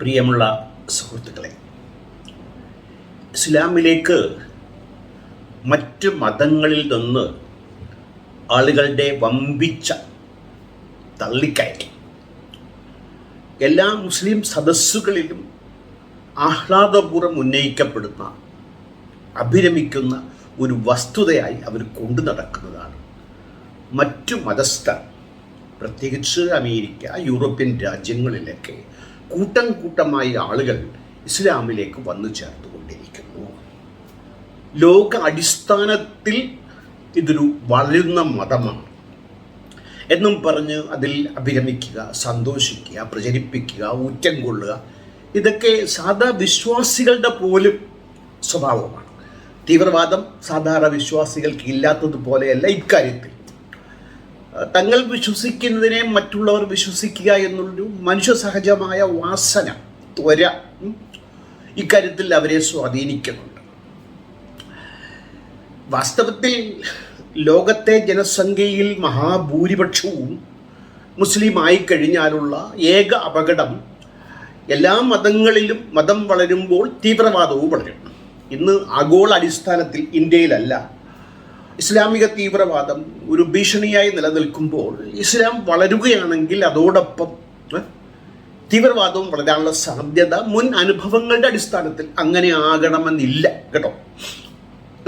പ്രിയമുള്ള സുഹൃത്തുക്കളെ, ഇസ്ലാമിലേക്ക് മറ്റ് മതങ്ങളിൽ നിന്ന് ആളുകളുടെ വമ്പിച്ച തള്ളിക്കയറ്റം എല്ലാ മുസ്ലിം സദസ്സുകളിലും ആഹ്ലാദപൂർവ്വം ഉന്നയിക്കപ്പെടുന്ന, അഭിരമിക്കുന്ന ഒരു വസ്തുതയായി അവർ കൊണ്ടു നടക്കുന്നതാണ്. മറ്റു മതസ്ഥർ, പ്രത്യേകിച്ച് അമേരിക്ക, യൂറോപ്യൻ രാജ്യങ്ങളിലൊക്കെ കൂട്ടം കൂട്ടമായി ആളുകൾ ഇസ്ലാമിലേക്ക് വന്നു ചേർത്തുകൊണ്ടിരിക്കുന്നു. ലോക അടിസ്ഥാനത്തിൽ ഇതൊരു വളരുന്ന മതമാണ് എന്നും പറഞ്ഞ് അതിൽ അഭിരമിക്കുക, സന്തോഷിക്കുക, പ്രചരിപ്പിക്കുക, ഊറ്റം കൊള്ളുക, ഇതൊക്കെ സാധാ വിശ്വാസികളുടെ പോലും സ്വഭാവമാണ്. തീവ്രവാദം സാധാരണ വിശ്വാസികൾക്ക് ഇല്ലാത്തതുപോലെയല്ല ഇക്കാര്യത്തിൽ. തങ്ങൾ വിശ്വസിക്കുന്നതിനെ മറ്റുള്ളവർ വിശ്വസിക്കുക എന്നുള്ളൊരു മനുഷ്യ സഹജമായ വാസന, ത്വര ഇക്കാര്യത്തിൽ അവരെ സ്വാധീനിക്കുന്നുണ്ട്. വാസ്തവത്തിൽ ലോകത്തെ ജനസംഖ്യയിൽ മഹാഭൂരിപക്ഷവും മുസ്ലിം ആയിക്കഴിഞ്ഞാലുള്ള ഏക അപകടം, എല്ലാ മതങ്ങളിലും മതം വളരുമ്പോൾ തീവ്രവാദവും വളരും. ഇന്ന് ആഗോള അടിസ്ഥാനത്തിൽ ഇന്ത്യയിലല്ല ഇസ്ലാമിക തീവ്രവാദം ഒരു ഭീഷണിയായി നിലനിൽക്കുമ്പോൾ ഇസ്ലാം വളരുകയാണെങ്കിൽ അതോടൊപ്പം തീവ്രവാദവും വളരാനുള്ള സാധ്യത മുൻ അനുഭവങ്ങളുടെ അടിസ്ഥാനത്തിൽ അങ്ങനെ ആകണമെന്നില്ല കേട്ടോ.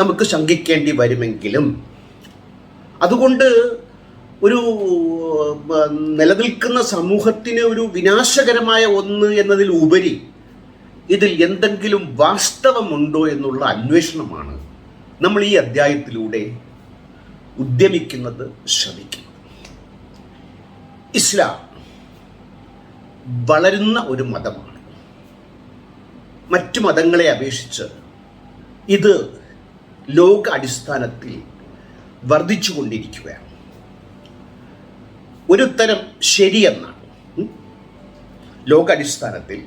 നമുക്ക് ശങ്കിക്കേണ്ടി വരുമെങ്കിലും അതുകൊണ്ട് ഒരു നിലനിൽക്കുന്ന സമൂഹത്തിന് ഒരു വിനാശകരമായ ഒന്ന് എന്നതിൽ ഉപരി ഇതിൽ എന്തെങ്കിലും വാസ്തവമുണ്ടോ എന്നുള്ള അന്വേഷണമാണ് നമ്മൾ ഈ അധ്യായത്തിലൂടെ ഉദ്യമിക്കുന്നത്, ശ്രമിക്കുന്നത്. ഇസ്ലാം വളരുന്ന ഒരു മതമാണ്. മറ്റു മതങ്ങളെ അപേക്ഷിച്ച് ഇത് ലോക അടിസ്ഥാനത്തിൽ വർദ്ധിച്ചു കൊണ്ടിരിക്കുകയാണ്. ഒരു തരം ശരിയെന്നാണ്. ലോകാടിസ്ഥാനത്തിൽ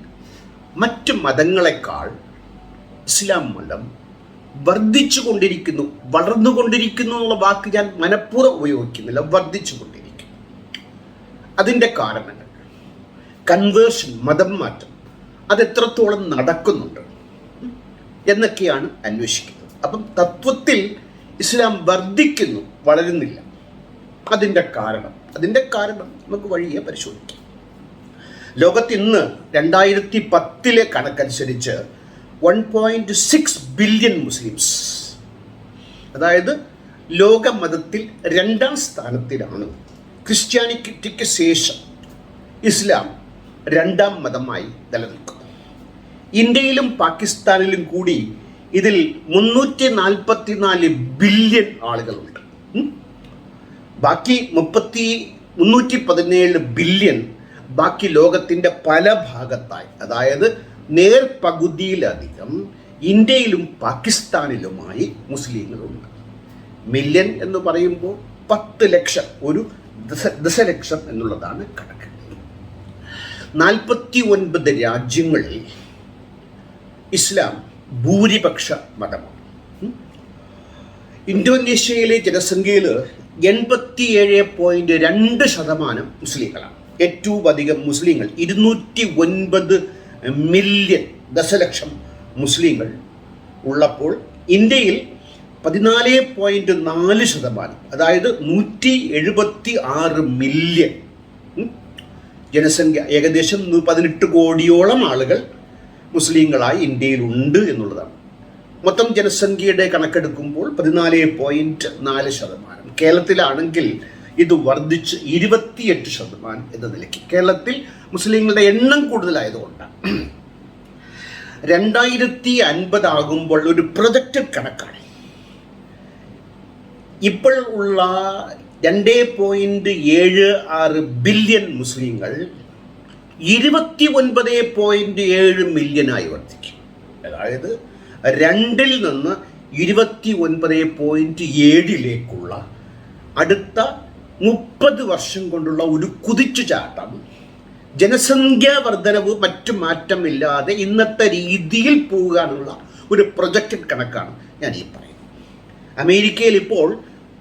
മറ്റു മതങ്ങളെക്കാൾ ഇസ്ലാം മതം വർദ്ധിച്ചു കൊണ്ടിരിക്കുന്നു. വളർന്നുകൊണ്ടിരിക്കുന്നു എന്നുള്ള വാക്ക് ഞാൻ മനഃപൂർവ്വം ഉപയോഗിക്കുന്നില്ല, വർദ്ധിച്ചു കൊണ്ടിരിക്കുന്നു. അതിൻ്റെ കാരണങ്ങൾ, കൺവേർഷൻ, മതം മാറ്റം, അതെത്രത്തോളം നടക്കുന്നുണ്ട് എന്നൊക്കെയാണ് അന്വേഷിക്കുന്നത്. അപ്പം തത്വത്തിൽ ഇസ്ലാം വർദ്ധിക്കുന്നു, വളരുന്നില്ല. അതിൻ്റെ കാരണം നമുക്ക് വഴിയെ പരിശോധിക്കാം. ലോകത്ത് ഇന്ന് 2010 കണക്കനുസരിച്ച് 1.6 ബില്യൺ മുസ്ലിംസ്, അതായത് ലോക മതത്തിൽ 2ാം സ്ഥാനത്തിലാണ്. ക്രിസ്ത്യാനിറ്റിക്ക് ശേഷം ഇസ്ലാം 2ാം മതമായി നിലനിൽക്കുന്നു. ഇന്ത്യയിലും പാകിസ്ഥാനിലും കൂടി ഇതിൽ 344 ബില്യൺ ആളുകളുണ്ട്. ബാക്കി 317 ബില്യൺ ബാക്കി ലോകത്തിൻ്റെ പല ഭാഗത്തായി, അതായത് നേർപകുതിയിലധികം ഇന്ത്യയിലും പാകിസ്ഥാനിലുമായി മുസ്ലിങ്ങളുണ്ട്. മില്യൺ എന്ന് പറയുമ്പോൾ 10 ലക്ഷം, ഒരു ദശലക്ഷം എന്നുള്ളതാണ് കണക്ക്. 49 രാജ്യങ്ങളിൽ ഇസ്ലാം ഭൂരിപക്ഷ മതമാണ്. ഇന്തോനേഷ്യയിലെ ജനസംഖ്യയിൽ 87.2% മുസ്ലിങ്ങളാണ്. ഏറ്റവും അധികം മുസ്ലിങ്ങൾ 209 മില്യൺ, ദശലക്ഷം മുസ്ലിങ്ങൾ ഉള്ളപ്പോൾ ഇന്ത്യയിൽ 14.4%, അതായത് 176 മില്യൺ ജനസംഖ്യ, ഏകദേശം 18 കോടിയോളം ആളുകൾ മുസ്ലിങ്ങളായി ഇന്ത്യയിലുണ്ട് എന്നുള്ളതാണ്. മൊത്തം ജനസംഖ്യയുടെ കണക്കെടുക്കുമ്പോൾ 14.4%. കേരളത്തിലാണെങ്കിൽ ഇത് വർദ്ധിച്ച് 28% എന്ന നിലയ്ക്ക്. കേരളത്തിൽ മുസ്ലിങ്ങളുടെ എണ്ണം കൂടുതലായതുകൊണ്ടാണ്. 2050 ആകുമ്പോൾ ഒരു പ്രൊജക്റ്റഡ് കണക്കാണ്. ഇപ്പോൾ ഉള്ള 2.76 ബില്യൺ മുസ്ലിങ്ങൾ 29.7 മില്യനായി വർദ്ധിക്കും. അതായത് 2ൽ നിന്ന് 29.7ലേക്കുള്ള അടുത്ത 30 വർഷം കൊണ്ടുള്ള ഒരു കുതിച്ചുചാട്ടം, ജനസംഖ്യാ വർധനവ് മറ്റു മാറ്റമില്ലാതെ ഇന്നത്തെ രീതിയിൽ പോകാനുള്ള ഒരു പ്രൊജക്റ്റഡ് കണക്കാണ് ഞാൻ ഈ പറയുന്നത്. അമേരിക്കയിൽ ഇപ്പോൾ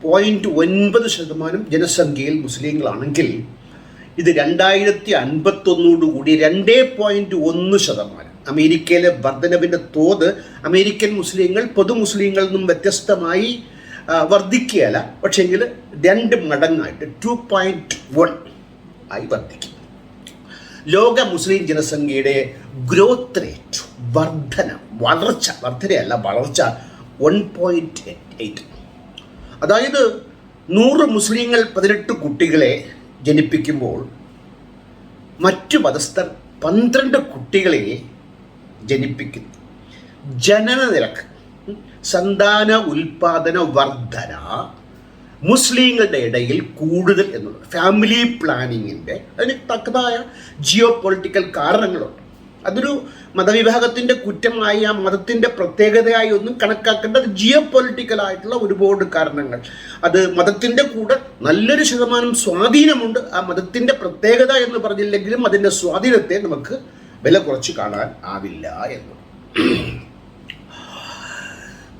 0.9% ജനസംഖ്യയിൽ മുസ്ലിങ്ങളാണെങ്കിൽ ഇത് 2051 2.1%. അമേരിക്കയിലെ വർധനവിൻ്റെ തോത് അമേരിക്കൻ മുസ്ലിങ്ങൾ പൊതു മുസ്ലിങ്ങളിൽ നിന്നും വ്യത്യസ്തമായി വർദ്ധിക്കുകയല്ല, പക്ഷേങ്കിൽ 2 മടങ്ങായിട്ട് 2.1 ആയി വർദ്ധിക്കും. ലോക മുസ്ലിം ജനസംഖ്യയുടെ ഗ്രോത്ത് റേറ്റ് വളർച്ച 1.8. അതായത് 100 മുസ്ലിങ്ങൾ 18 കുട്ടികളെ ജനിപ്പിക്കുമ്പോൾ മറ്റു മതസ്ഥർ 12 കുട്ടികളെ ജനിപ്പിക്കുന്നു. ജനന നിരക്ക്, സന്താന ഉൽപാദന വർധന മുസ്ലിങ്ങളുടെ ഇടയിൽ കൂടുതൽ എന്നുള്ളത് ഫാമിലി പ്ലാനിങ്ങിൻ്റെ അതിന് തക്കതായ ജിയോ പൊളിറ്റിക്കൽ കാരണങ്ങളുണ്ട്. അതൊരു മതവിഭാഗത്തിൻ്റെ കുറ്റമായി ആ മതത്തിൻ്റെ പ്രത്യേകതയായി ഒന്നും കണക്കാക്കേണ്ട ജിയോ പൊളിറ്റിക്കലായിട്ടുള്ള ഒരുപാട് കാരണങ്ങൾ. അത് മതത്തിൻ്റെ കൂടെ നല്ലൊരു ശതമാനം സ്വാധീനമുണ്ട്. ആ മതത്തിൻ്റെ പ്രത്യേകത എന്ന് പറഞ്ഞില്ലെങ്കിലും അതിൻ്റെ സ്വാധീനത്തെ നമുക്ക് വില കുറച്ച് കാണാൻ ആവില്ല എന്നുള്ളത്.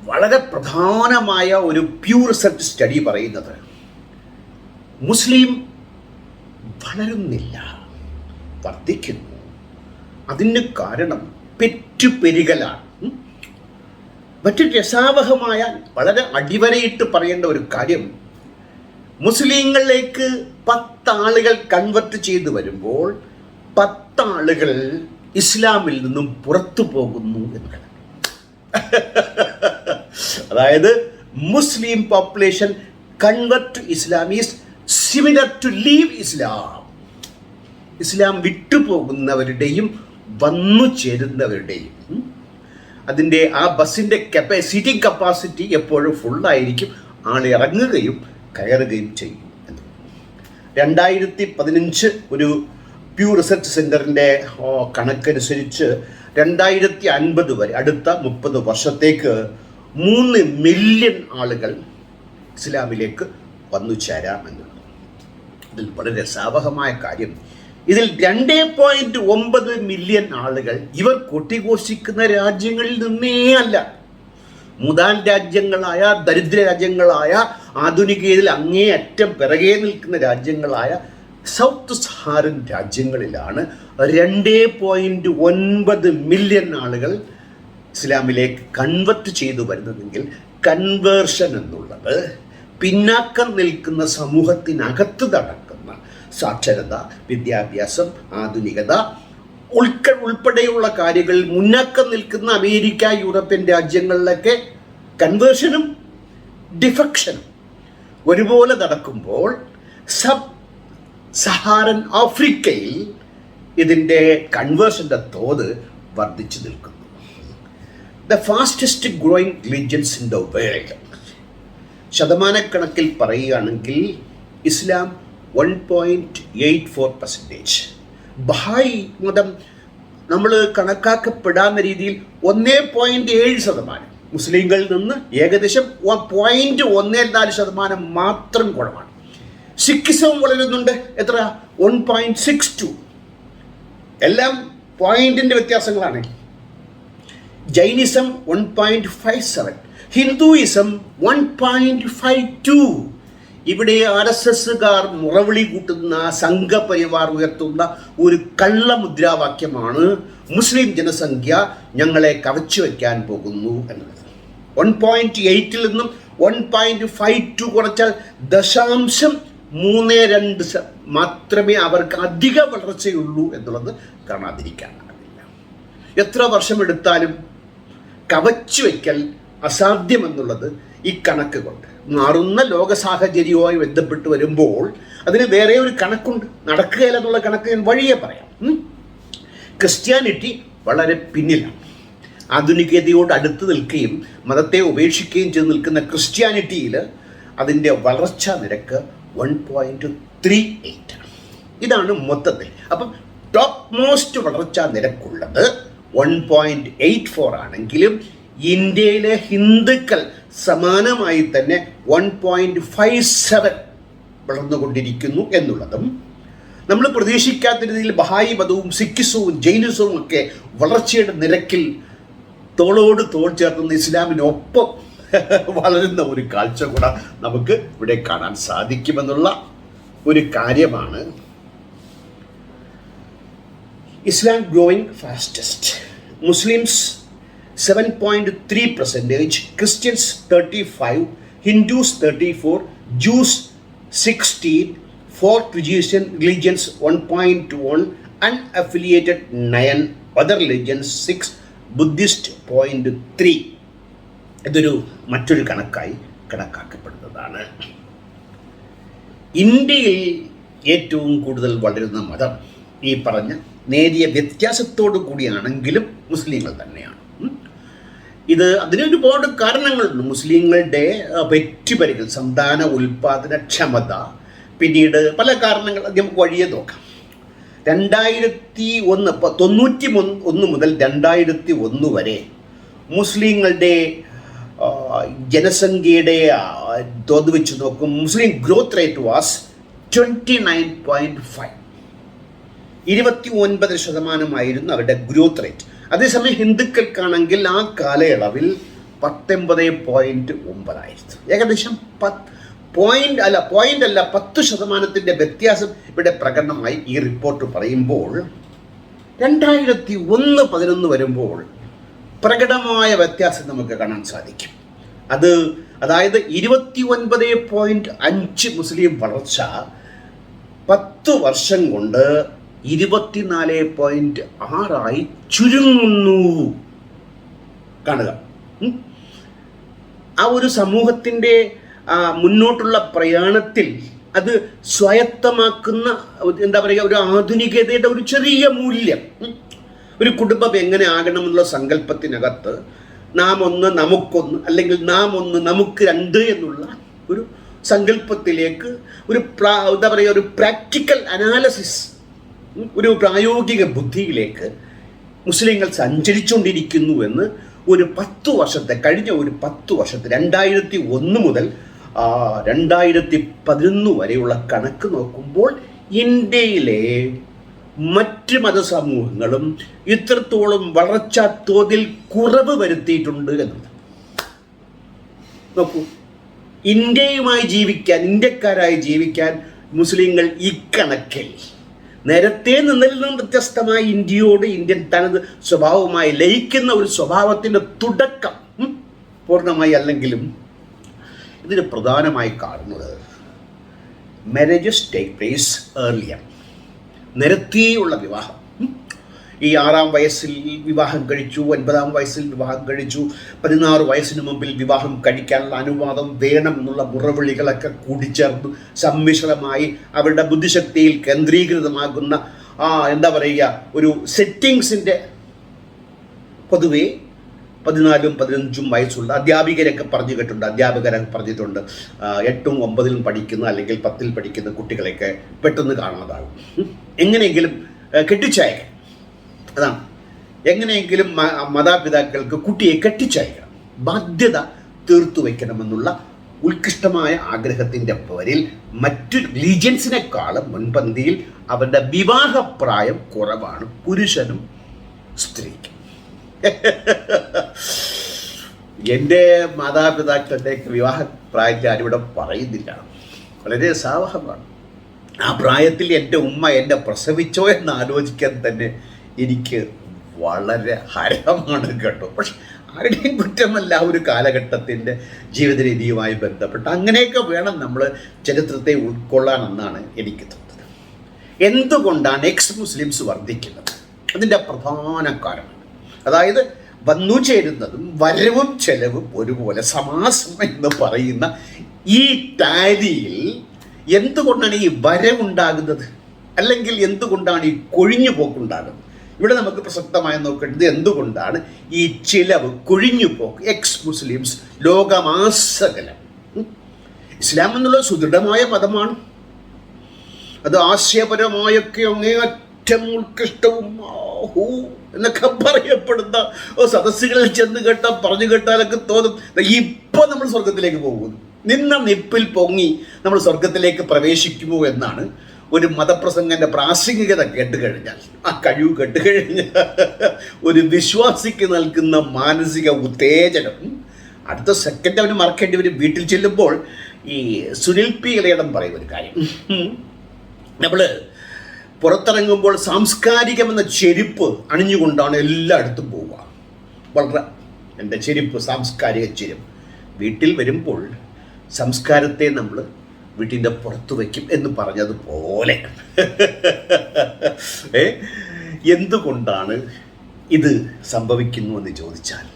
വളരെ പ്രധാനമായ ഒരു പ്യൂർ റിസർച്ച് സ്റ്റഡി പറയുന്നത് മുസ്ലിം വളരുന്നില്ല, വർദ്ധിക്കുന്നു. അതിന് കാരണം പെറ്റുപെരുകലാണ്. മറ്റു രസാവഹമായ വളരെ അടിവരയിട്ട് പറയേണ്ട ഒരു കാര്യം, മുസ്ലിങ്ങളിലേക്ക് 10 ആളുകൾ കൺവെർട്ട് ചെയ്തു വരുമ്പോൾ 10 ആളുകൾ ഇസ്ലാമിൽ നിന്നും പുറത്തു പോകുന്നു എന്നുള്ളത്. അതായത് Muslim population convert to Islam is similar to leave Islam. ഇസ്ലാം വിട്ടുപോകുന്നവരുടെയും വന്നു ചേരുന്നവരുടെയും അതിൻ്റെ ആ ബസ്സിൻ്റെ സീറ്റിംഗ് കപ്പാസിറ്റി എപ്പോഴും ഫുള്ളായിരിക്കും. ആൾ ഇറങ്ങുകയും കയറുകയും ചെയ്യും. 2015 ഒരു പ്യൂർ റിസർച്ച് സെൻറ്ററിൻ്റെ കണക്കനുസരിച്ച് 2050 വരെ, അടുത്ത 30 വർഷത്തേക്ക് 3 മില്യൺ ആളുകൾ ഇസ്ലാമിലേക്ക് വന്നു ചേരാമെന്നുള്ളത്. ഇതിൽ വളരെ രസാവഹമായ കാര്യം, ഇതിൽ 2.9 മില്യൺ ആളുകൾ ഇവർ കൊട്ടിഘോഷിക്കുന്ന രാജ്യങ്ങളിൽ നിന്നേ അല്ല. മുതാൻ രാജ്യങ്ങളായ, ദരിദ്ര രാജ്യങ്ങളായ, ആധുനികതയിൽ അങ്ങേയറ്റം പിറകെ നിൽക്കുന്ന രാജ്യങ്ങളായ സൗത്ത് സഹാറൻ രാജ്യങ്ങളിലാണ് 2.9 മില്യൺ ആളുകൾ ഇസ്ലാമിലേക്ക് കൺവെർട്ട് ചെയ്തു വരുന്നതെങ്കിൽ കൺവേർഷൻ എന്നുള്ളത് പിന്നാക്കം നിൽക്കുന്ന സമൂഹത്തിനകത്ത് നടക്കുന്ന സാക്ഷരത, വിദ്യാഭ്യാസം, ആധുനികത ഉൾപ്പെടെയുള്ള കാര്യങ്ങളിൽ മുന്നാക്കം നിൽക്കുന്ന അമേരിക്ക, യൂറോപ്യൻ രാജ്യങ്ങളിലൊക്കെ കൺവേർഷനും ഡിഫക്ഷനും ഒരുപോലെ നടക്കുമ്പോൾ സബ് സഹാറൻ ആഫ്രിക്കയിൽ ഇതിൻ്റെ കൺവേർഷൻ്റെ തോത് വർദ്ധിച്ചു നിൽക്കുന്നു. The fastest growing religions in the world ശതമാനക്കണക്കിൽ പറയുകയാണെങ്കിൽ ഇസ്ലാം 1.84%. ബഹായി മതം നമ്മൾ കണക്കാക്കപ്പെടാവുന്ന രീതിയിൽ 1.7%. മുസ്ലിങ്ങളിൽ നിന്ന് ഏകദേശം 0.14% മാത്രം കുറവാണ്. സിഖിസം വളരുന്നുണ്ട്. എത്ര? 1.62. എല്ലാം പോയിന്റിൻ്റെ വ്യത്യാസങ്ങളാണ്. Jainism 1.57, Hinduism 1.52. ഇവിടെ RSSകാർ മുറവിളി കൂട്ടുന്ന, സംഘപരിവാർ ഉയർത്തുന്ന ഒരു കള്ളമുദ്രാവാക്യമാണ് മുസ്ലിം ജനസംഖ്യ ഞങ്ങളെ കവച്ചു വയ്ക്കാൻ പോകുന്നു എന്നത്. 1.8 നിന്നും 1.52 കുറച്ചാൽ 0.32 മാത്രമേ അവർക്ക് അധിക വളർച്ചയുള്ളൂ എന്നുള്ളത് കാണാതിരിക്കാനാവില്ല. എത്ര വർഷമെടുത്താലും കവച്ചു വയ്ക്കൽ അസാധ്യമെന്നുള്ളത് ഈ കണക്ക് കൊണ്ട്. മാറുന്ന ലോക സാഹചര്യവുമായി ബന്ധപ്പെട്ട് വരുമ്പോൾ അതിന് വേറെ ഒരു കണക്കുണ്ട്. നടക്കുകയില്ല എന്നുള്ള കണക്ക് ഞാൻ വഴിയെ പറയാം. ക്രിസ്ത്യാനിറ്റി വളരെ പിന്നിലാണ്. ആധുനികതയോട് അടുത്ത് നിൽക്കുകയും മതത്തെ ഉപേക്ഷിക്കുകയും ചെയ്ത് നിൽക്കുന്ന ക്രിസ്ത്യാനിറ്റിയിൽ അതിൻ്റെ വളർച്ചാ നിരക്ക് 1.38. ഇതാണ് മൊത്തത്തിൽ. അപ്പം ടോപ്പ് മോസ്റ്റ് വളർച്ചാ നിരക്കുള്ളത് 1.84 ആണെങ്കിലും ഇന്ത്യയിലെ ഹിന്ദുക്കൾ സമാനമായി തന്നെ 1.57 വളർന്നുകൊണ്ടിരിക്കുന്നു എന്നുള്ളതും, നമ്മൾ പ്രതീക്ഷിക്കാത്ത രീതിയിൽ ബഹായി മതവും സിഖിസവും ജൈനിസവും ഒക്കെ വളർച്ചയുടെ നിരക്കിൽ തോളോട് തോൾ ചേർത്തുന്ന ഇസ്ലാമിനൊപ്പം വളരുന്ന ഒരു കാഴ്ച കൂടെ നമുക്ക് ഇവിടെ കാണാൻ സാധിക്കുമെന്നുള്ള ഒരു കാര്യമാണ് Islam growing fastest. Muslims 7.3%, Christians 35%, Hindus 34%, Jews 16%, fourth religions 1.1%, unaffiliated 9%, other religions 6%, Buddhist 0.3%. ഇതൊരു മറ്റൊരു കണക്കായി കണക്കാക്കപ്പെടുന്നതാണ്. ഇന്ത്യയിൽ ഏറ്റവും കൂടുതൽ വളരുന്ന മതം ഈ പറഞ്ഞ നേരിയ വ്യത്യാസത്തോടു കൂടിയാണെങ്കിലും മുസ്ലിങ്ങൾ തന്നെയാണ്. അതിന് ഒരുപാട് കാരണങ്ങളുണ്ട്. മുസ്ലിങ്ങളുടെ പെറ്റുപരികൾ, സന്താന ഉൽപാദനക്ഷമത, പിന്നീട് പല കാരണങ്ങൾ നമുക്ക് വഴിയെ നോക്കാം. 1991 മുതൽ 2001 വരെ മുസ്ലിങ്ങളുടെ ജനസംഖ്യയുടെ തോത് വെച്ച് നോക്കും, മുസ്ലിം ഗ്രോത്ത് റേറ്റ് വാസ് 29.5. 29% അവരുടെ ഗ്രോത്ത് റേറ്റ്. അതേസമയം ഹിന്ദുക്കൾക്കാണെങ്കിൽ ആ കാലയളവിൽ 19.9. ഏകദേശം 10% വ്യത്യാസം ഇവിടെ പ്രകടനമായി ഈ റിപ്പോർട്ട് പറയുമ്പോൾ 2001-11 വരുമ്പോൾ പ്രകടമായ വ്യത്യാസം നമുക്ക് കാണാൻ സാധിക്കും. അതായത് 29.5 മുസ്ലിം വളർച്ച 10 വർഷം കൊണ്ട് 24.6 ചുരുങ്ങുന്നു. കാണുക, ആ ഒരു സമൂഹത്തിൻ്റെ മുന്നോട്ടുള്ള പ്രയാണത്തിൽ അത് സ്വായത്തമാക്കുന്ന എന്താ പറയുക, ഒരു ആധുനികതയുടെ ഒരു ചെറിയ മൂല്യം. ഒരു കുടുംബം എങ്ങനെ ആകണമെന്നുള്ള സങ്കല്പത്തിനകത്ത് നാം ഒന്ന് നമുക്കൊന്ന്, അല്ലെങ്കിൽ നാം ഒന്ന് നമുക്ക് രണ്ട് എന്നുള്ള ഒരു സങ്കല്പത്തിലേക്ക് എന്താ പറയുക, ഒരു പ്രാക്ടിക്കൽ അനാലിസിസ്, ഒരു പ്രായോഗിക ബുദ്ധിയിലേക്ക് മുസ്ലിങ്ങൾ സഞ്ചരിച്ചുകൊണ്ടിരിക്കുന്നു എന്ന് കഴിഞ്ഞ ഒരു 10 വർഷത്തെ 2001 മുതൽ 2011 വരെയുള്ള കണക്ക് നോക്കുമ്പോൾ ഇന്ത്യയിലെ മറ്റ് മതസമൂഹങ്ങളും ഇത്രത്തോളം വളർച്ചാ തോതിൽ കുറവ് വരുത്തിയിട്ടുണ്ട് എന്നത് നോക്കൂ. ഇന്ത്യക്കാരായി ജീവിക്കാൻ മുസ്ലിങ്ങൾ ഇക്കണക്കിൽ നേരത്തെ നിന്നതിൽ നിന്നും വ്യത്യസ്തമായി ഇന്ത്യൻ തനത് സ്വഭാവവുമായി ലയിക്കുന്ന ഒരു സ്വഭാവത്തിൻ്റെ തുടക്കം പൂർണ്ണമായി അല്ലെങ്കിലും ഇതിന് പ്രധാനമായി കാണുന്നത് മാരേജസ് ടേക്ക് പ്ലേസ് ഏർലിയർ. നിരത്തിയുള്ള വിവാഹം. ഈ 6-ാം വയസ്സിൽ വിവാഹം കഴിച്ചു, 9-ാം വയസ്സിൽ വിവാഹം കഴിച്ചു, 16 വയസ്സിന് മുമ്പിൽ വിവാഹം കഴിക്കാനുള്ള അനുവാദം വേണം എന്നുള്ള മുറവിളികളൊക്കെ കൂടിച്ചേർന്ന് സമ്മിശ്രമായി അവരുടെ ബുദ്ധിശക്തിയിൽ കേന്ദ്രീകൃതമാകുന്ന എന്താ പറയുക, ഒരു സെറ്റിങ്സിൻ്റെ പൊതുവേ 14-ഉം 15-ഉം വയസ്സുള്ള അധ്യാപകരൊക്കെ പറഞ്ഞിട്ടുണ്ട് 8-ഉം 9-ലും പഠിക്കുന്ന അല്ലെങ്കിൽ 10-ൽ പഠിക്കുന്ന കുട്ടികളെയൊക്കെ പെട്ടെന്ന് കാണാതാകും. എങ്ങനെയെങ്കിലും കെട്ടിച്ചയക്കണം. അതാണ്, എങ്ങനെയെങ്കിലും മാതാപിതാക്കൾക്ക് കുട്ടിയെ കെട്ടിച്ചയക്കണം, ബാധ്യത തീർത്തു വയ്ക്കണമെന്നുള്ള ഉത്കൃഷ്ടമായ ആഗ്രഹത്തിൻ്റെ പേരിൽ മറ്റു റിലീജിയൻസിനെക്കാളും മുൻപന്തിയിൽ അവരുടെ വിവാഹപ്രായം കുറവാണ് പുരുഷനും സ്ത്രീക്കും. എൻ്റെ മാതാപിതാക്കളുടെ വിവാഹപ്രായത്തെ ആരും പറയുന്നില്ല, വളരെ സാവഹമാണ്. ആ പ്രായത്തിൽ എൻ്റെ ഉമ്മ എന്നെ പ്രസവിച്ചോ എന്ന് ആലോചിക്കാൻ തന്നെ എനിക്ക് വളരെ ഹരമാണ് കേട്ടോ. പക്ഷെ ആരുടെയും കുറ്റമല്ല, ഒരു കാലഘട്ടത്തിൻ്റെ ജീവിത രീതിയുമായി ബന്ധപ്പെട്ട് അങ്ങനെയൊക്കെ വേണം നമ്മൾ ചരിത്രത്തെ ഉൾക്കൊള്ളാനെന്നാണ് എനിക്ക് തോന്നുന്നത്. എന്തുകൊണ്ടാണ് എക്സ് മുസ്ലിംസ് വർദ്ധിക്കുന്നത്? അതിൻ്റെ പ്രധാന കാരണം, അതായത് വന്നു ചേരുന്നതും വരവും ചെലവും ഒരുപോലെ സമാസം എന്ന് പറയുന്ന ഈ ടാലിയിൽ എന്തുകൊണ്ടാണ് ഈ വരവുണ്ടാകുന്നത്, അല്ലെങ്കിൽ എന്തുകൊണ്ടാണ് ഈ കൊഴിഞ്ഞു പോക്കുണ്ടാകുന്നത്? ഇവിടെ നമുക്ക് പ്രസക്തമായി നോക്കേണ്ടത് എന്തുകൊണ്ടാണ് ഈ ചിലവ്, കൊഴിഞ്ഞു പോക്ക്. എക്സ് മുസ്ലിംസ് ലോകമാസകലം, ഇസ്ലാം എന്നുള്ളത് സുദൃഢമായ മതമാണ്. അത് ആശയപരമായൊക്കെ അങ്ങേയറ്റം ഉത്കൃഷ്ടവും എന്നൊക്കെ പറയപ്പെടുന്ന സദസ്സുകളിൽ പറഞ്ഞു കേട്ടാലൊക്കെ തോന്നും ഇപ്പൊ നമ്മൾ സ്വർഗത്തിലേക്ക് പോകുന്നു, നിന്ന നിപ്പിൽ പൊങ്ങി നമ്മൾ സ്വർഗത്തിലേക്ക് പ്രവേശിക്കുമോ എന്നാണ് ഒരു മതപ്രസംഗന്റെ പ്രാസംഗികത കേട്ടുകഴിഞ്ഞാൽ, ആ കഴിവ് കേട്ടുകഴിഞ്ഞാൽ ഒരു വിശ്വാസിക്ക് നൽകുന്ന മാനസിക ഉത്തേജനം അടുത്ത സെക്കൻഡ് അവന് മറക്കേണ്ടി വരും. വീട്ടിൽ ചെല്ലുമ്പോൾ ഈ സുനിൽ പി ഇളയിടം പറയുന്ന ഒരു കാര്യം, നമ്മൾ പുറത്തിറങ്ങുമ്പോൾ സാംസ്കാരികമെന്ന ചെരുപ്പ് അണിഞ്ഞുകൊണ്ടാണ് എല്ലായിടത്തും പോവുക. വളരെ എൻ്റെ ചെരുപ്പ് സാംസ്കാരിക ചെരുപ്പ്. വീട്ടിൽ വരുമ്പോൾ സംസ്കാരത്തെ നമ്മൾ വീട്ടിൻ്റെ പുറത്തു വയ്ക്കും എന്ന് പറഞ്ഞതുപോലെ എന്തുകൊണ്ടാണ് ഇത് സംഭവിക്കുന്നു എന്ന് ചോദിച്ചാൽ,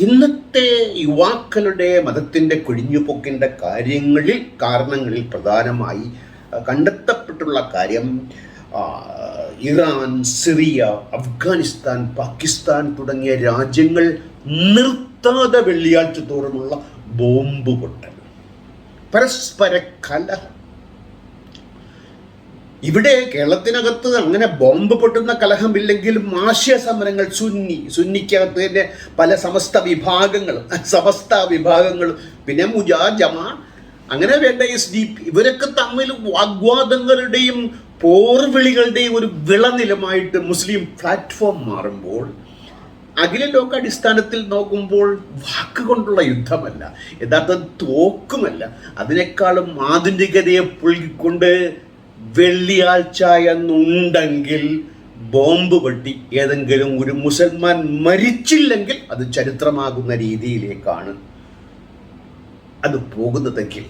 ഇന്നത്തെ യുവാക്കളുടെ മതത്തിൻ്റെ കൊഴിഞ്ഞുപോക്കിൻ്റെ കാരണങ്ങളിൽ പ്രധാനമായി കണ്ടെത്തപ്പെട്ടുള്ള കാര്യം ഇറാൻ, സിറിയ, അഫ്ഗാനിസ്ഥാൻ, പാകിസ്ഥാൻ തുടങ്ങിയ രാജ്യങ്ങൾ നിർത്താതെ വെള്ളിയാഴ്ച തോറുമുള്ള ബോംബ് പൊട്ടൽ, പരസ്പര കലഹം. ഇവിടെ കേരളത്തിനകത്ത് അങ്ങനെ ബോംബ് പൊട്ടുന്ന കലഹമില്ലെങ്കിലും ആശയ സമരങ്ങൾ, സുന്നിക്കകത്ത് തന്നെ പല സമസ്ത വിഭാഗങ്ങളും പിന്നെ ജമാ അങ്ങനെ വേണ്ട SDP ഇവരൊക്കെ തമ്മിൽ വാഗ്വാദങ്ങളുടെയും പോർവിളികളുടെയും ഒരു വിളനിലമായിട്ട് മുസ്ലിം പ്ലാറ്റ്ഫോം മാറുമ്പോൾ, അഖില ലോകാടിസ്ഥാനത്തിൽ നോക്കുമ്പോൾ വാക്കുകൊണ്ടുള്ള യുദ്ധമല്ല, യഥാർത്ഥ തോക്കുമല്ല, അതിനേക്കാളും ആധുനികതയെ പുൽകിക്കൊണ്ട് വെള്ളിയാഴ്ച എന്നുണ്ടെങ്കിൽ ബോംബ് പൊട്ടി ഏതെങ്കിലും ഒരു മുസൽമാൻ മരിച്ചില്ലെങ്കിൽ അത് ചരിത്രമാകുന്ന രീതിയിലേക്കാണ് അത് പോകുന്നതെങ്കിൽ,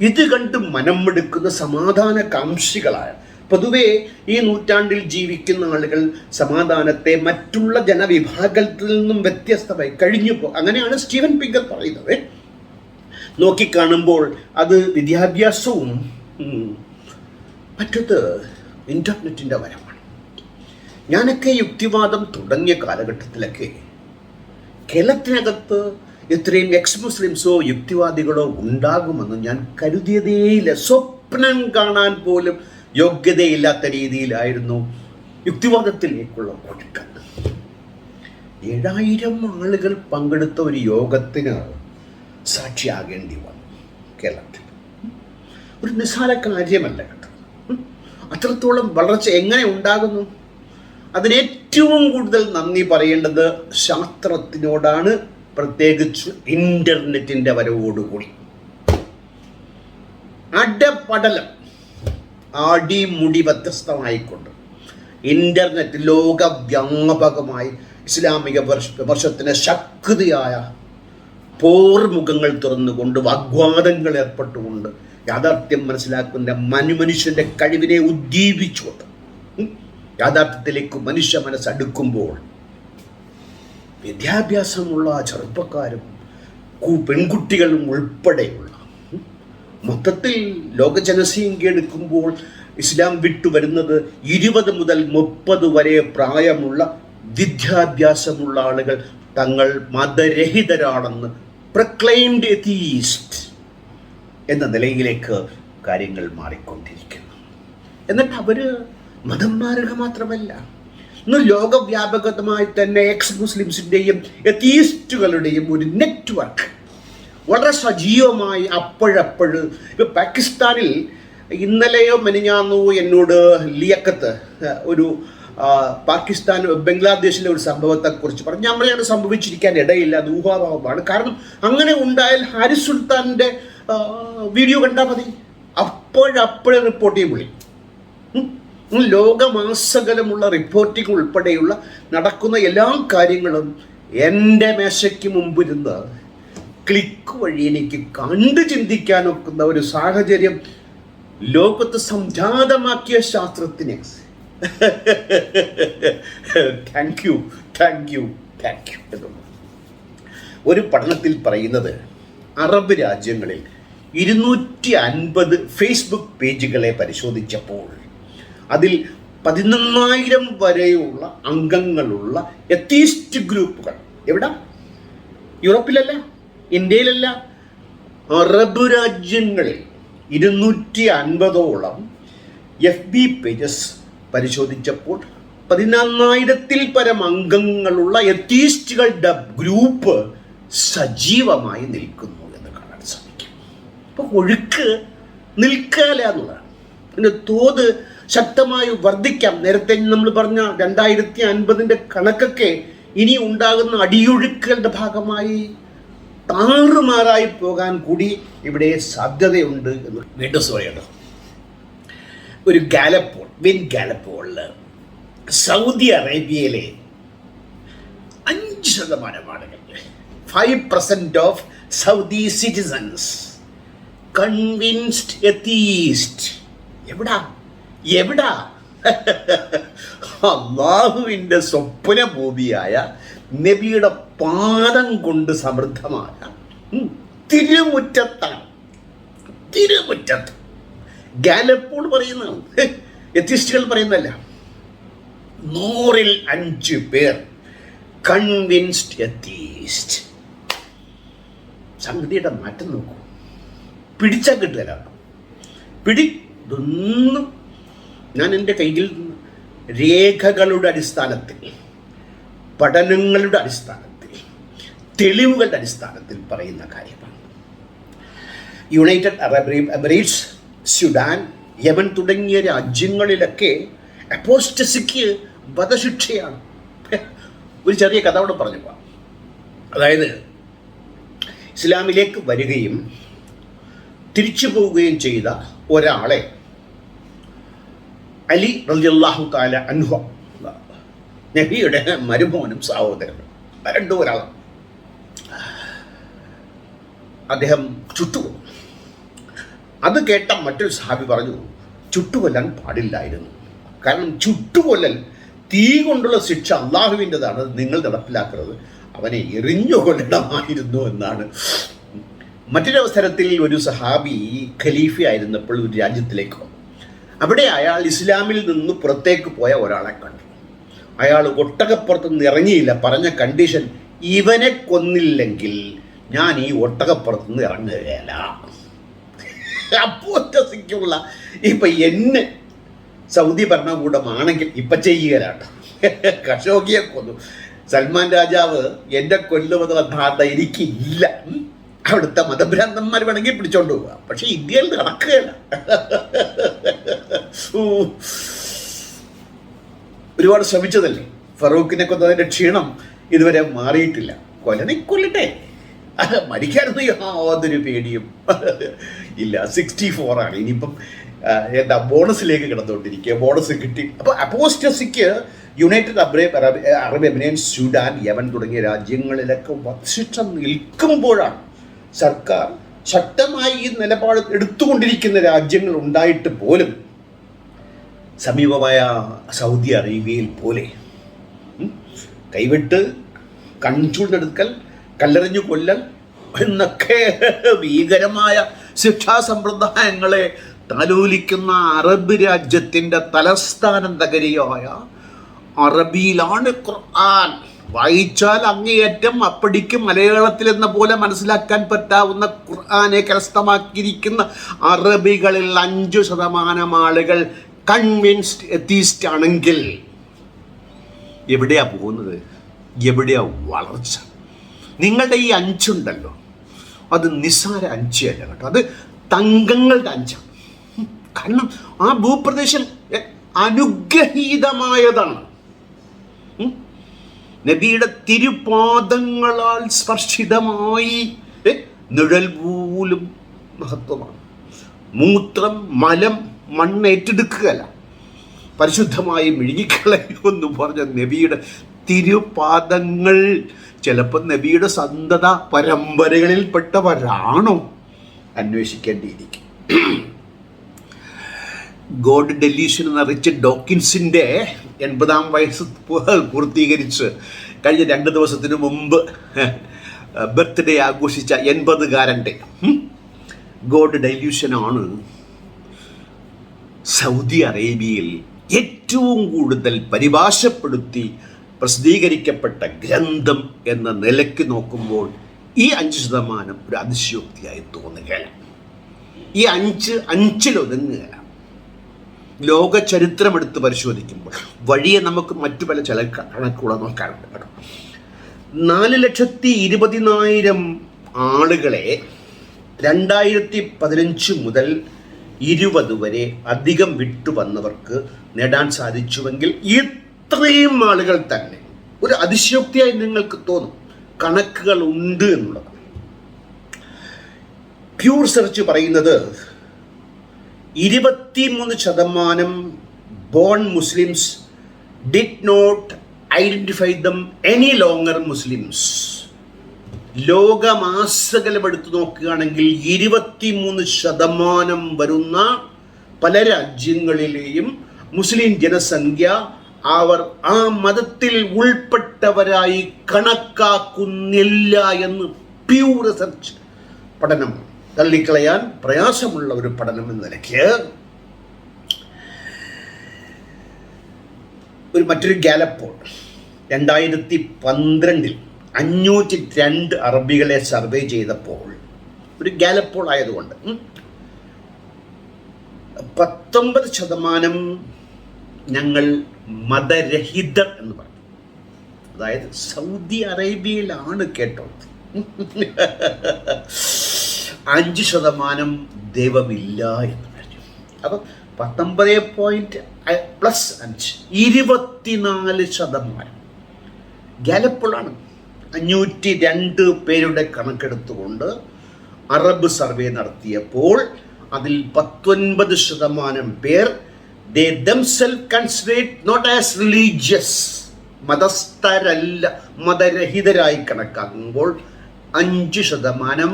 ഇത് കണ്ട് മനമെടുക്കുന്ന സമാധാന കാംക്ഷികളായ പൊതുവെ ഈ നൂറ്റാണ്ടിൽ ജീവിക്കുന്ന ആളുകൾ സമാധാനത്തെ മറ്റുള്ള ജനവിഭാഗത്തിൽ നിന്നും വ്യത്യസ്തമായി അങ്ങനെയാണ് സ്റ്റീവൻ പിങ്കർ പറയുന്നത്. നോക്കിക്കാണുമ്പോൾ അത് വിദ്യാഭ്യാസവും മറ്റത് ഇൻ്റർനെറ്റിൻ്റെ വരമാണ്. ഞാനൊക്കെ യുക്തിവാദം തുടങ്ങിയ കാലഘട്ടത്തിലൊക്കെ കേരളത്തിനകത്ത് ഇത്രയും മുസ്ലിംസോ യുക്തിവാദികളോ ഉണ്ടാകുമെന്ന് ഞാൻ കരുതിയതേയില്ല. സ്വപ്നം കാണാൻ പോലും യോഗ്യതയില്ലാത്ത രീതിയിലായിരുന്നു യുക്തിവാദത്തിലേക്കുള്ള ഒഴുക്ക്. 7000 ആളുകൾ പങ്കെടുത്ത ഒരു യോഗത്തിന് സാക്ഷിയാകേണ്ടി വന്നു കേരളത്തിൽ. ഒരു നിസ്സാര കാര്യമല്ല കേട്ടോ. അത്രത്തോളം വളർച്ച എങ്ങനെ ഉണ്ടാകുന്നു? അതിനേറ്റവും കൂടുതൽ നന്ദി പറയേണ്ടത് ശാസ്ത്രത്തിനോടാണ്, പ്രത്യേകിച്ച് ഇൻ്റർനെറ്റിൻ്റെ വരവോടുകൂടി. അടപടലം ആടിമുടി വ്യത്യസ്തമായിക്കൊണ്ട് ഇൻ്റർനെറ്റ് ലോകവ്യാപകമായി ഇസ്ലാമിക വിമർശനത്തിന് ശക്തിയായ പോർമുഖങ്ങൾ തുറന്നുകൊണ്ട് വാഗ്വാദങ്ങൾ ഏർപ്പെട്ടുകൊണ്ട് യാഥാർത്ഥ്യം മനസ്സിലാക്കുന്ന മനുഷ്യൻ്റെ കഴിവിനെ ഉദ്ദീപിച്ചുകൊണ്ട് യാഥാർത്ഥ്യത്തിലേക്ക് മനുഷ്യ മനസ്സടുക്കുമ്പോൾ വിദ്യാഭ്യാസമുള്ള ചെറുപ്പക്കാരും പെൺകുട്ടികളും ഉൾപ്പെടെയുള്ള മൊത്തത്തിൽ ലോക ജനസംഖ്യ എടുക്കുമ്പോൾ ഇസ്ലാം വിട്ടുവരുന്നത് 20 മുതൽ 30 വരെ പ്രായമുള്ള വിദ്യാഭ്യാസമുള്ള ആളുകൾ തങ്ങൾ മതരഹിതരാണെന്ന് പ്രൊക്ലെയിംഡ് എത്തീസ്റ്റ് എന്ന നിലയിലേക്ക് കാര്യങ്ങൾ മാറിക്കൊണ്ടിരിക്കുന്നു. എന്നിട്ട് അവർ മതം മാറുക മാത്രമല്ല, ഇന്ന് ലോകവ്യാപകമായി തന്നെ മുസ്ലിംസിൻ്റെയും എത്തീസ്റ്റുകളുടെയും ഒരു നെറ്റ്വർക്ക് വളരെ സജീവമായി അപ്പോഴപ്പോഴ്. ഇപ്പോൾ പാകിസ്ഥാനിൽ ഇന്നലെയോ മെനിഞ്ഞാന്നോ എന്നോട് ലിയക്കത്ത് ഒരു പാകിസ്ഥാൻ ബംഗ്ലാദേശിലെ ഒരു സംഭവത്തെക്കുറിച്ച് പറഞ്ഞു. ഞാൻ പറയാൻ സംഭവിച്ചിരിക്കാൻ ഇടയില്ല, അത് ഊഹാഭാവമാണ്. കാരണം അങ്ങനെ ഉണ്ടായാൽ ഹാരിസ് സുൽത്താൻ്റെ വീഡിയോ കണ്ടാൽ മതി, അപ്പോഴപ്പോഴേ റിപ്പോർട്ട് ചെയ്യും പുള്ളി. ലോകമാസകലമുള്ള റിപ്പോർട്ടിംഗ് ഉൾപ്പെടെയുള്ള നടക്കുന്ന എല്ലാ കാര്യങ്ങളും എൻ്റെ മേശയ്ക്ക് മുമ്പിരുന്ന് ക്ലിക്ക് വഴി എനിക്ക് കണ്ടു ചിന്തിക്കാനൊക്കുന്ന ഒരു സാഹചര്യം ലോകത്ത് സംജാതമാക്കിയ ശാസ്ത്രത്തിനെ താങ്ക് യു ഒരു പഠനത്തിൽ പറയുന്നത്, അറബ് രാജ്യങ്ങളിൽ 250 ഫേസ്ബുക്ക് പേജുകളെ പരിശോധിച്ചപ്പോൾ അതിൽ 11,000 വരെയുള്ള അംഗങ്ങളുള്ള എത്തീസ്റ്റ് ഗ്രൂപ്പുകൾ, എവിടെ? യൂറോപ്പിലല്ല, ഇന്ത്യയിലല്ല, അറബ് രാജ്യങ്ങളിൽ 250ഓളം FB പേജസ് പരിശോധിച്ചപ്പോൾ 11,000-ൽ പരം അംഗങ്ങളുള്ള എത്തീസ്റ്റുകളുടെ ഗ്രൂപ്പ് സജീവമായി നിൽക്കുന്നു എന്ന് കാണാൻ സാധിക്കും. അപ്പോൾ ഒഴുക്ക് നിൽക്കാല എന്നുള്ളതാണ്. അതിൻ്റെ തോത് ശക്തമായി വർദ്ധിക്കാം. നേരത്തെ നമ്മൾ പറഞ്ഞ 2050-ന്റെ കണക്കൊക്കെ ഇനി ഉണ്ടാകുന്ന അടിയൊഴുക്കുകളുടെ ഭാഗമായി താറുമാറായി പോകാൻ കൂടി ഇവിടെ സാധ്യതയുണ്ട് എന്ന് വീണ്ടും പറയണം. ഒരു വിൻ ഗാലപ്പോളിൽ സൗദി അറേബ്യയിലെ 5% ആളുകൾ, 5% of Saudi citizens convinced atheist. എവിടാ അള്ളാഹുവിൻ്റെ സ്വപ്ന ഭൂമിയായ നബിയുടെ പാദം കൊണ്ട് സമൃദ്ധമായ തിരുമുറ്റത്താണ്. ഗാലപ്പോൾ പറയുന്നതാണ്, എത്തിസ്റ്റുകൾ പറയുന്നതല്ല. 100-ൽ 5 പേർ കൺവിൻസ്ഡ് എത്തീസ്റ്റ്. സംഗതിയുടെ മാറ്റം നോക്കൂ. പിടിച്ചാൽ കിട്ടുകയില്ല. ഇതൊന്നും ഞാൻ എൻ്റെ കയ്യിൽ രേഖകളുടെ അടിസ്ഥാനത്തിൽ, പഠനങ്ങളുടെ അടിസ്ഥാനത്തിൽ, തെളിവുകളുടെ അടിസ്ഥാനത്തിൽ പറയുന്ന കാര്യമാണ്. United Arab Emirates, Sudan, Yemen തുടങ്ങിയ രാജ്യങ്ങളിലൊക്കെ അപ്പോസ്റ്റസിക്ക് വധശിക്ഷയാണ്. ഒരു ചെറിയ കഥ അവിടെ പറഞ്ഞു പോവാം. അതായത് ഇസ്ലാമിലേക്ക് വരികയും തിരിച്ചു പോവുകയും ചെയ്ത ഒരാളെ അലി റളിയല്ലാഹു തആല അൻഹു, നബിയുടെ മരുമോനും സഹോദരനും, ഒരാളാണ്, അദ്ദേഹം ചുട്ടുകൊന്നു. അത് കേട്ട മറ്റൊരു സഹാബി പറഞ്ഞു, ചുട്ടുകൊല്ലാൻ പാടില്ലായിരുന്നു. കാരണം ചുട്ടുകൊല്ലൽ, തീ കൊണ്ടുള്ള ശിക്ഷ അള്ളാഹുവിൻ്റെതാണ്, നിങ്ങൾ നടപ്പിലാക്കുന്നത്, അവനെ എറിഞ്ഞു കൊല്ലണമായിരുന്നു എന്നാണ്. മറ്റൊരവസരത്തിൽ ഒരു സഹാബി ഖലീഫയായിരുന്നപ്പോൾ ഒരു രാജ്യത്തിലേക്ക് വന്നു. അവിടെ അയാൾ ഇസ്ലാമിൽ നിന്ന് പുറത്തേക്ക് പോയ ഒരാളെ കണ്ടു. അയാൾ ഒട്ടകപ്പുറത്തുനിന്ന് ഇറങ്ങിയില്ല. പറഞ്ഞ കണ്ടീഷൻ, ഇവനെ കൊന്നില്ലെങ്കിൽ ഞാൻ ഈ ഒട്ടകപ്പുറത്തുനിന്ന് ഇറങ്ങുകയല്ല. അപ്പോസ്റ്റസിക്കുള്ള ഇപ്പം എന്നെ സൗദി ഭരണകൂടമാണെങ്കിൽ ഇപ്പം ചെയ്യുകയാണ്. ഖഷോഗിയെ കൊന്നു. സൽമാൻ രാജാവ് എൻ്റെ കൊല്ലുമെന്നുള്ള ധാരണ എനിക്കില്ല. അവിടുത്തെ മതഭ്രാന്തന്മാർ വേണമെങ്കിൽ പിടിച്ചോണ്ട് പോവുക, പക്ഷെ ഇന്ത്യയിൽ നടക്കുകയല്ല. ഒരുപാട് ശ്രമിച്ചതല്ലേ, ഫറൂഖിനെ കൊന്നതിൻ്റെ ക്ഷീണം ഇതുവരെ മാറിയിട്ടില്ല. കൊല്ലട്ടെ, മരിക്കാനൊന്നും യാതൊരു പേടിയും ഇല്ല. 64 ആണ്. ഇനിയിപ്പം ബോണസിലേക്ക് കിടന്നുകൊണ്ടിരിക്കുക. ബോണസ് കിട്ടി. അപ്പോൾ അപ്പോസ്റ്റസിക്ക് United Arab Emirates, Sudan, Yemen തുടങ്ങിയ രാജ്യങ്ങളിലൊക്കെ വധശിക്ഷ നിൽക്കുമ്പോഴാണ് സർക്കാർ ശക്തമായി ഈ നിലപാട് എടുത്തുകൊണ്ടിരിക്കുന്ന രാജ്യങ്ങൾ ഉണ്ടായിട്ട് പോലും സമീപമായ സൗദി അറേബ്യയിൽ പോലെ കൈവിട്ട് കൺചൂണ്ടെടുക്കൽ, കല്ലെറിഞ്ഞു കൊല്ലൽ എന്നൊക്കെ ഭീകരമായ ശിക്ഷാ സമ്പ്രദായങ്ങളെ താലോലിക്കുന്ന അറബ് രാജ്യത്തിൻ്റെ തലസ്ഥാനം നഗരിയായ അറബിയിലാണ് ഖുർആൻ. വായിച്ചാൽ അങ്ങേയറ്റം അപ്പടിക്ക് മലയാളത്തിലെന്ന പോലെ മനസ്സിലാക്കാൻ പറ്റാവുന്ന ഖുർആനെ കരസ്ഥമാക്കിയിരിക്കുന്ന അറബികളിൽ 5% ആളുകൾ കൺവിൻസ്ഡ് എത്തീസ്റ്റ് ആണെങ്കിൽ എവിടെയാ പോകുന്നത്? എവിടെയാ വളർച്ച? നിങ്ങളുടെ ഈ 5 ഉണ്ടല്ലോ, അത് നിസ്സാര 5 അല്ല കേട്ടോ, അത് തങ്കങ്ങളുടെ 5. കാരണം ആ ഭൂപ്രദേശം അനുഗ്രഹീതമായതാണ്. നബിയുടെ തിരുപാദങ്ങളാൽ സ്പർശിതമായി നിഴൽ പോലും മഹത്വമാണ്. മൂത്രം, മലം, മണ്ണ് ഏറ്റെടുക്കുകയല്ല, പരിശുദ്ധമായി മിഴുകിക്കളയുമെന്ന് പറഞ്ഞ നബിയുടെ തിരുപാദങ്ങൾ ചിലപ്പോൾ നബിയുടെ സന്തത പരമ്പരകളിൽപ്പെട്ടവരാണോ അന്വേഷിക്കേണ്ടിയിരിക്കും. ഗോഡ് ഡെലീഷൻ എന്ന റിച്ചർഡ് ഡോക്കിൻസിൻ്റെ 80ാം വയസ്സ് പൂർത്തീകരിച്ച് കഴിഞ്ഞ 2 ദിവസത്തിന് മുമ്പ് ബർത്ത്ഡേ ആഘോഷിച്ച 80കാരൻ്റെ ഗോഡ് ഡെലൂഷനാണ് സൗദി അറേബ്യയിൽ ഏറ്റവും കൂടുതൽ പരിഭാഷപ്പെടുത്തി പ്രസിദ്ധീകരിക്കപ്പെട്ട ഗ്രന്ഥം എന്ന നിലയ്ക്ക് നോക്കുമ്പോൾ ഈ 5% ഒരു അതിശയോക്തിയായി തോന്നുകയാണ്. ഈ 5-5-ലൊതുങ്ങുകയാണ്. ലോക ചരിത്രം എടുത്ത് പരിശോധിക്കുമ്പോൾ വഴിയെ നമുക്ക് മറ്റു പല ചില കണക്കുകൾ നോക്കാറുണ്ട് കേട്ടോ. 4,20,000 ആളുകളെ 2015 മുതൽ 20 വരെ അധികം വിട്ടുവന്നവർക്ക് നേടാൻ സാധിച്ചുവെങ്കിൽ ഇത്രയും ആളുകൾ തന്നെ ഒരു അതിശയോക്തിയായി നിങ്ങൾക്ക് തോന്നും. കണക്കുകൾ ഉണ്ട് എന്നുള്ളതാണ്. പ്യൂർ സെർച്ച് പറയുന്നത് 23% born Muslims did not identify them any longer Muslims. ലോകമാസകലം എടുത്തു നോക്കുകയാണെങ്കിൽ 23% വരുന്ന പല രാജ്യങ്ങളിലെയും മുസ്ലിം ജനസംഖ്യ അവർ ആ മതത്തിൽ ഉൾപ്പെട്ടവരായി കണക്കാക്കുന്നില്ല എന്ന് പ്യൂർ റിസർച്ച് പഠനം, തള്ളിക്കളയാൻ പ്രയാസമുള്ള ഒരു പഠനം എന്ന നിലയ്ക്ക് മറ്റൊരു ഗാലപ്പ് 2012 502 അറബികളെ സർവേ ചെയ്തപ്പോൾ, ഒരു ഗാലപ്പോൾ ആയതുകൊണ്ട് 19% ഞങ്ങൾ മതരഹിതർ എന്ന് പറഞ്ഞു. അതായത് സൗദി അറേബ്യയിലാണ് കേട്ടത്. 5% ദൈവമില്ല എന്ന് പറഞ്ഞു. അപ്പം 19 +5 24% ഗാലപ്പോളാണ്. 502 പേരുടെ കണക്കെടുത്തുകൊണ്ട് അറബ് സർവേ നടത്തിയപ്പോൾ അതിൽ 19% പേർ they themselves considered not as religious, മതസ്ഥരല്ല, മതരഹിതരായി കണക്കാക്കുമ്പോൾ 5%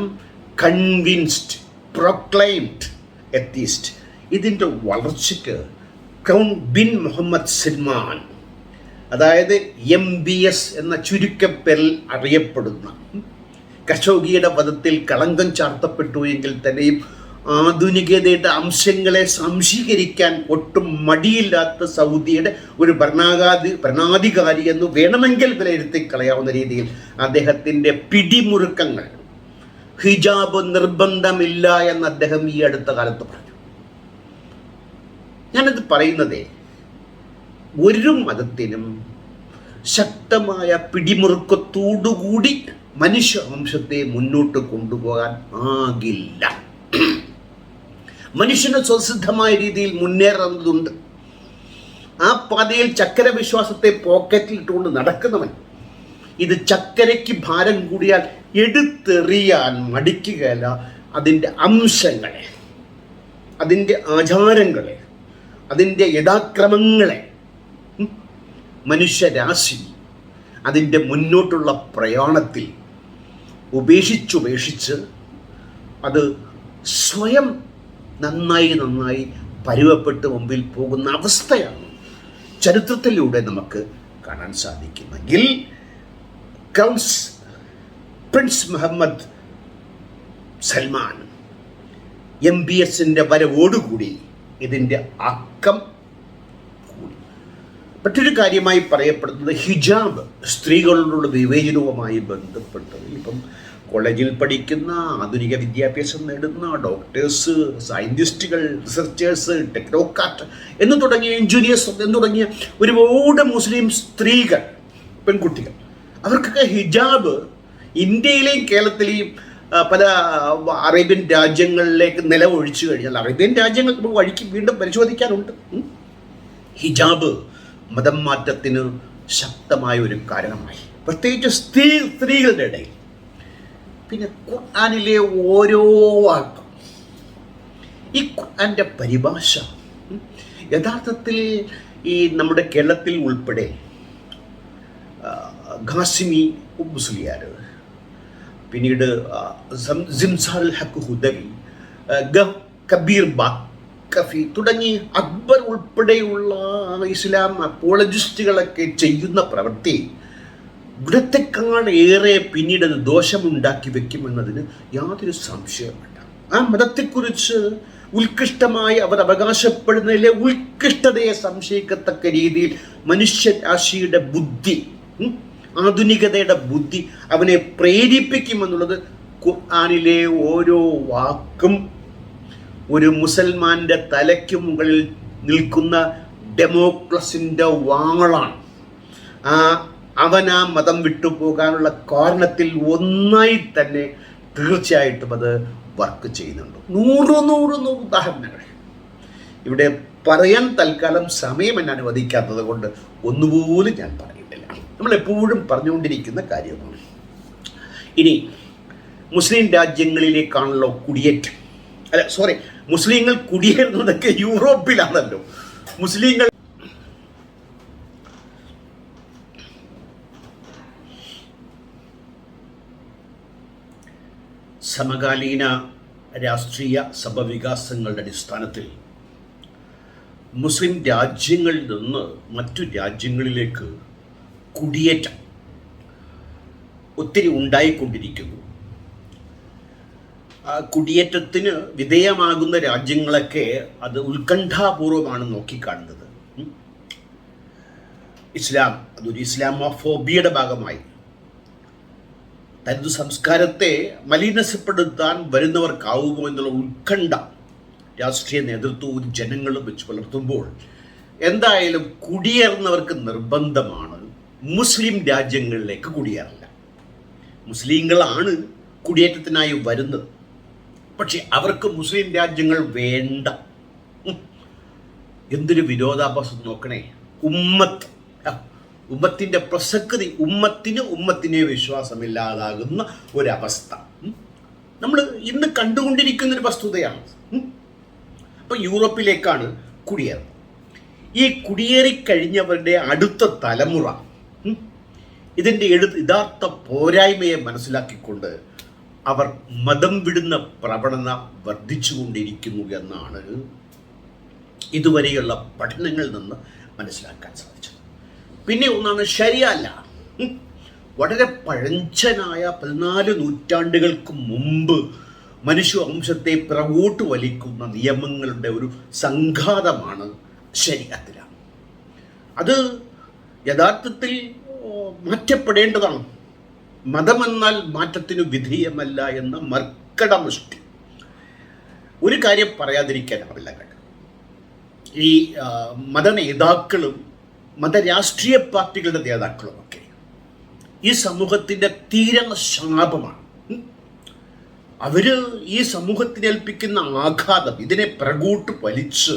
കൺവിൻസ്ഡ്, പ്രൊക്ലൈംഡ് എത്തീസ്റ്റ്. ഇതിൻ്റെ വളർച്ചയ്ക്ക് ക്രൗൺ ബിൻ മുഹമ്മദ് സൽമാൻ, അതായത് MBS എന്ന ചുരുക്കപ്പേരിൽ അറിയപ്പെടുന്ന, ഖഷോഗിയുടെ പദത്തിൽ കളങ്കം ചാർത്തപ്പെട്ടു എങ്കിൽ തന്നെയും ആധുനികതയുടെ അംശങ്ങളെ സംശീകരിക്കാൻ ഒട്ടും മടിയില്ലാത്ത സൗദിയുടെ ഒരു ഭരണാധികാരി എന്ന് വേണമെങ്കിൽ വിലയിരുത്തി കളയാവുന്ന രീതിയിൽ അദ്ദേഹത്തിൻ്റെ പിടിമുറുക്കങ്ങൾ, ഹിജാബ് നിർബന്ധമില്ല എന്ന് അദ്ദേഹം ഈ അടുത്ത കാലത്ത് പറഞ്ഞു. ഞാനത് പറയുന്നതേ, ഒരു മതത്തിനും ശക്തമായ പിടിമുറുക്കത്തോടുകൂടി മനുഷ്യ വംശത്തെ മുന്നോട്ട് കൊണ്ടുപോകാൻ ആകില്ല. മനുഷ്യന് സ്വസിദ്ധമായ രീതിയിൽ മുന്നേറുന്നതുണ്ട്. ആ പാതയിൽ ചക്കര വിശ്വാസത്തെ പോക്കറ്റിലിട്ടുകൊണ്ട് നടക്കുന്നവൻ ഇത് ചക്കരയ്ക്ക് ഭാരം കൂടിയാൽ എടുത്തെറിയാൻ മടിക്കുകയല്ല. അതിൻ്റെ അംശങ്ങളെ, അതിൻ്റെ ആചാരങ്ങളെ, അതിൻ്റെ യഥാക്രമങ്ങളെ, മനുഷ്യരാശി അതിൻ്റെ മുന്നോട്ടുള്ള പ്രയാണത്തിൽ ഉപേക്ഷിച്ച് അത് സ്വയം നന്നായി പരുവപ്പെട്ട് മുമ്പിൽ പോകുന്ന അവസ്ഥയാണ് ചരിത്രത്തിലൂടെ നമുക്ക് കാണാൻ സാധിക്കുമെങ്കിൽ പ്രിൻസ് മുഹമ്മദ് സൽമാൻ MBSന്റെ വരവോടുകൂടി ഇതിൻ്റെ അക്കം കൂടി. മറ്റൊരു കാര്യമായി പറയപ്പെടുന്നത് ഹിജാബ്, സ്ത്രീകളോടുള്ള വിവേചനവുമായി ബന്ധപ്പെട്ടത്. ഇപ്പം കോളേജിൽ പഠിക്കുന്ന, ആധുനിക വിദ്യാഭ്യാസം നേടുന്ന ഡോക്ടേഴ്സ്, സയൻറ്റിസ്റ്റുകൾ, റിസർച്ചേഴ്സ്, ടെക്നോക്രാറ്റ് എന്ന് തുടങ്ങിയ എഞ്ചിനീയേഴ്സ് എന്ന് തുടങ്ങിയ ഒരുപാട് മുസ്ലിം സ്ത്രീകൾ, പെൺകുട്ടികൾ, അവർക്കൊക്കെ ഹിജാബ് ഇന്ത്യയിലെയും കേരളത്തിലെയും പല അറേബ്യൻ രാജ്യങ്ങളിലേക്ക് നിലവൊഴിച്ചു കഴിഞ്ഞാൽ, അറേബ്യൻ രാജ്യങ്ങൾ വഴിക്ക് വീണ്ടും പരിശോധിക്കാനുണ്ട്. ഹിജാബ് മതം മാറ്റത്തിന് ശക്തമായ ഒരു കാരണമായി, പ്രത്യേകിച്ച് സ്ത്രീകളുടെ ഇടയിൽ. പിന്നെ ഖുർആനിലെ ഓരോ വാക്കും, ഈ ഖുർആൻ്റെ പരിഭാഷ യഥാർത്ഥത്തിൽ ഈ നമ്മുടെ കേരളത്തിൽ ഉൾപ്പെടെ ഖാസിമി മുസ്ലിയാർ, പിന്നീട് സിംസാൽ ഹക്ക് ഹുദവി, കബീർ ബാക്കഫി തുടങ്ങി അക്ബർ ഉൾപ്പെടെയുള്ള ഇസ്ലാം അപ്പോളജിസ്റ്റുകളൊക്കെ ചെയ്യുന്ന പ്രവൃത്തി ഇവിടത്തെക്കാൾ ഏറെ പിന്നീട് അത് ദോഷമുണ്ടാക്കി വെക്കുമെന്നതിന് യാതൊരു സംശയവുമില്ല. ആ മതത്തെക്കുറിച്ച് ഉത്കൃഷ്ടമായി അവർ അവകാശപ്പെടുന്നതിലെ ഉത്കൃഷ്ടതയെ സംശയിക്കത്തക്ക രീതിയിൽ മനുഷ്യരാശിയുടെ ബുദ്ധി, ആധുനികതയുടെ ബുദ്ധി അവനെ പ്രേരിപ്പിക്കുമെന്നുള്ളത് ഖുർആനിലെ ഓരോ വാക്കും ഒരു മുസൽമാൻ്റെ തലയ്ക്ക് മുകളിൽ നിൽക്കുന്ന ഡെമോക്രസിൻ്റെ വാളാണ്. അവൻ ആ മതം വിട്ടുപോകാനുള്ള കാരണത്തിൽ ഒന്നായി തന്നെ തീർച്ചയായിട്ടും അത് വർക്ക് ചെയ്യുന്നുണ്ട്. നൂറ് ഉദാഹരണങ്ങൾ ഇവിടെ പറയാൻ തൽക്കാലം സമയം എന്നെ അനുവദിക്കാത്തത് കൊണ്ട് ഒന്നുപോലും ഞാൻ പറയുന്നില്ല. നമ്മളെപ്പോഴും പറഞ്ഞുകൊണ്ടിരിക്കുന്ന കാര്യമാണ്. ഇനി മുസ്ലിം രാജ്യങ്ങളിലേക്കാണല്ലോ കുടിയേറ്റം, മുസ്ലിങ്ങൾ കുടിയേറുന്നതൊക്കെ യൂറോപ്പിലാണല്ലോ. മുസ്ലിങ്ങൾ സമകാലീന രാഷ്ട്രീയ സംഭവവികാസങ്ങളുടെ അടിസ്ഥാനത്തിൽ മുസ്ലിം രാജ്യങ്ങളിൽ നിന്ന് മറ്റു രാജ്യങ്ങളിലേക്ക് കുടിയേറ്റം ഒത്തിരി ഉണ്ടായിക്കൊണ്ടിരിക്കുന്നു. കുടിയേറ്റത്തിന് വിധേയമാകുന്ന രാജ്യങ്ങളൊക്കെ അത് ഉത്കണ്ഠാപൂർവമാണ് നോക്കിക്കാണുന്നത്. അതൊരു ഇസ്ലാമോഫോബിയയുടെ ഭാഗമായി തനതു സംസ്കാരത്തെ മലിനപ്പെടുത്താൻ വരുന്നവർക്കാവുമോ എന്നുള്ള ഉത്കണ്ഠ രാഷ്ട്രീയ നേതൃത്വവും ജനങ്ങളും വെച്ച് പുലർത്തുമ്പോൾ എന്തായാലും കുടിയേറുന്നവർക്ക് നിർബന്ധമാണ് മുസ്ലിം രാജ്യങ്ങളിലേക്ക് കുടിയേറില്ല. മുസ്ലിങ്ങളാണ് കുടിയേറ്റത്തിനായി വരുന്നത്, പക്ഷെ അവർക്ക് മുസ്ലിം രാജ്യങ്ങൾ വേണ്ട. എന്തൊരു വിരോധാഭാസം നോക്കണേ. ഉമ്മത്തിൻ്റെ പ്രസക്തി, ഉമ്മത്തിനെ വിശ്വാസമില്ലാതാകുന്ന ഒരവസ്ഥ നമ്മൾ ഇന്ന് കണ്ടുകൊണ്ടിരിക്കുന്നൊരു വസ്തുതയാണ്. അപ്പം യൂറോപ്പിലേക്കാണ് കുടിയേറുന്നത്. ഈ കുടിയേറിക്കഴിഞ്ഞവരുടെ അടുത്ത തലമുറ ഇതിൻ്റെ യഥാർത്ഥ പോരായ്മയെ മനസ്സിലാക്കിക്കൊണ്ട് അവർ മതം വിടുന്ന പ്രവണത വർദ്ധിച്ചുകൊണ്ടിരിക്കുന്നു എന്നാണ് ഇതുവരെയുള്ള പഠനങ്ങളിൽ നിന്ന് മനസ്സിലാക്കാൻ സാധിച്ചത്. പിന്നെ ഒന്നാണ് ശരിയ ലാ. വളരെ പഴഞ്ചനായ 14 നൂറ്റാണ്ടുകൾക്ക് മുമ്പ് മനുഷ്യവംശത്തെ പിറകോട്ട് വലിക്കുന്ന നിയമങ്ങളുടെ ഒരു സംഘാതമാണ് ശരീഅത്ത് ലാ. അത് യഥാർത്ഥത്തിൽ മാറ്റപ്പെടേണ്ടതാണ്. മതമെന്നാൽ മാറ്റത്തിനു വിധേയമല്ല എന്ന മർക്കടമുഷ്ടി. ഒരു കാര്യം പറയാതിരിക്കാനാവില്ല കേട്ടോ. ഈ മതനേതാക്കളും മതരാഷ്ട്രീയ പാർട്ടികളുടെ നേതാക്കളുമൊക്കെ ഈ സമൂഹത്തിൻ്റെ തീരണ ശാപമാണ്. അവര് ഈ സമൂഹത്തിനേൽപ്പിക്കുന്ന ആഘാതം ഇതിനെ പിറകോട്ട് വലിച്ച്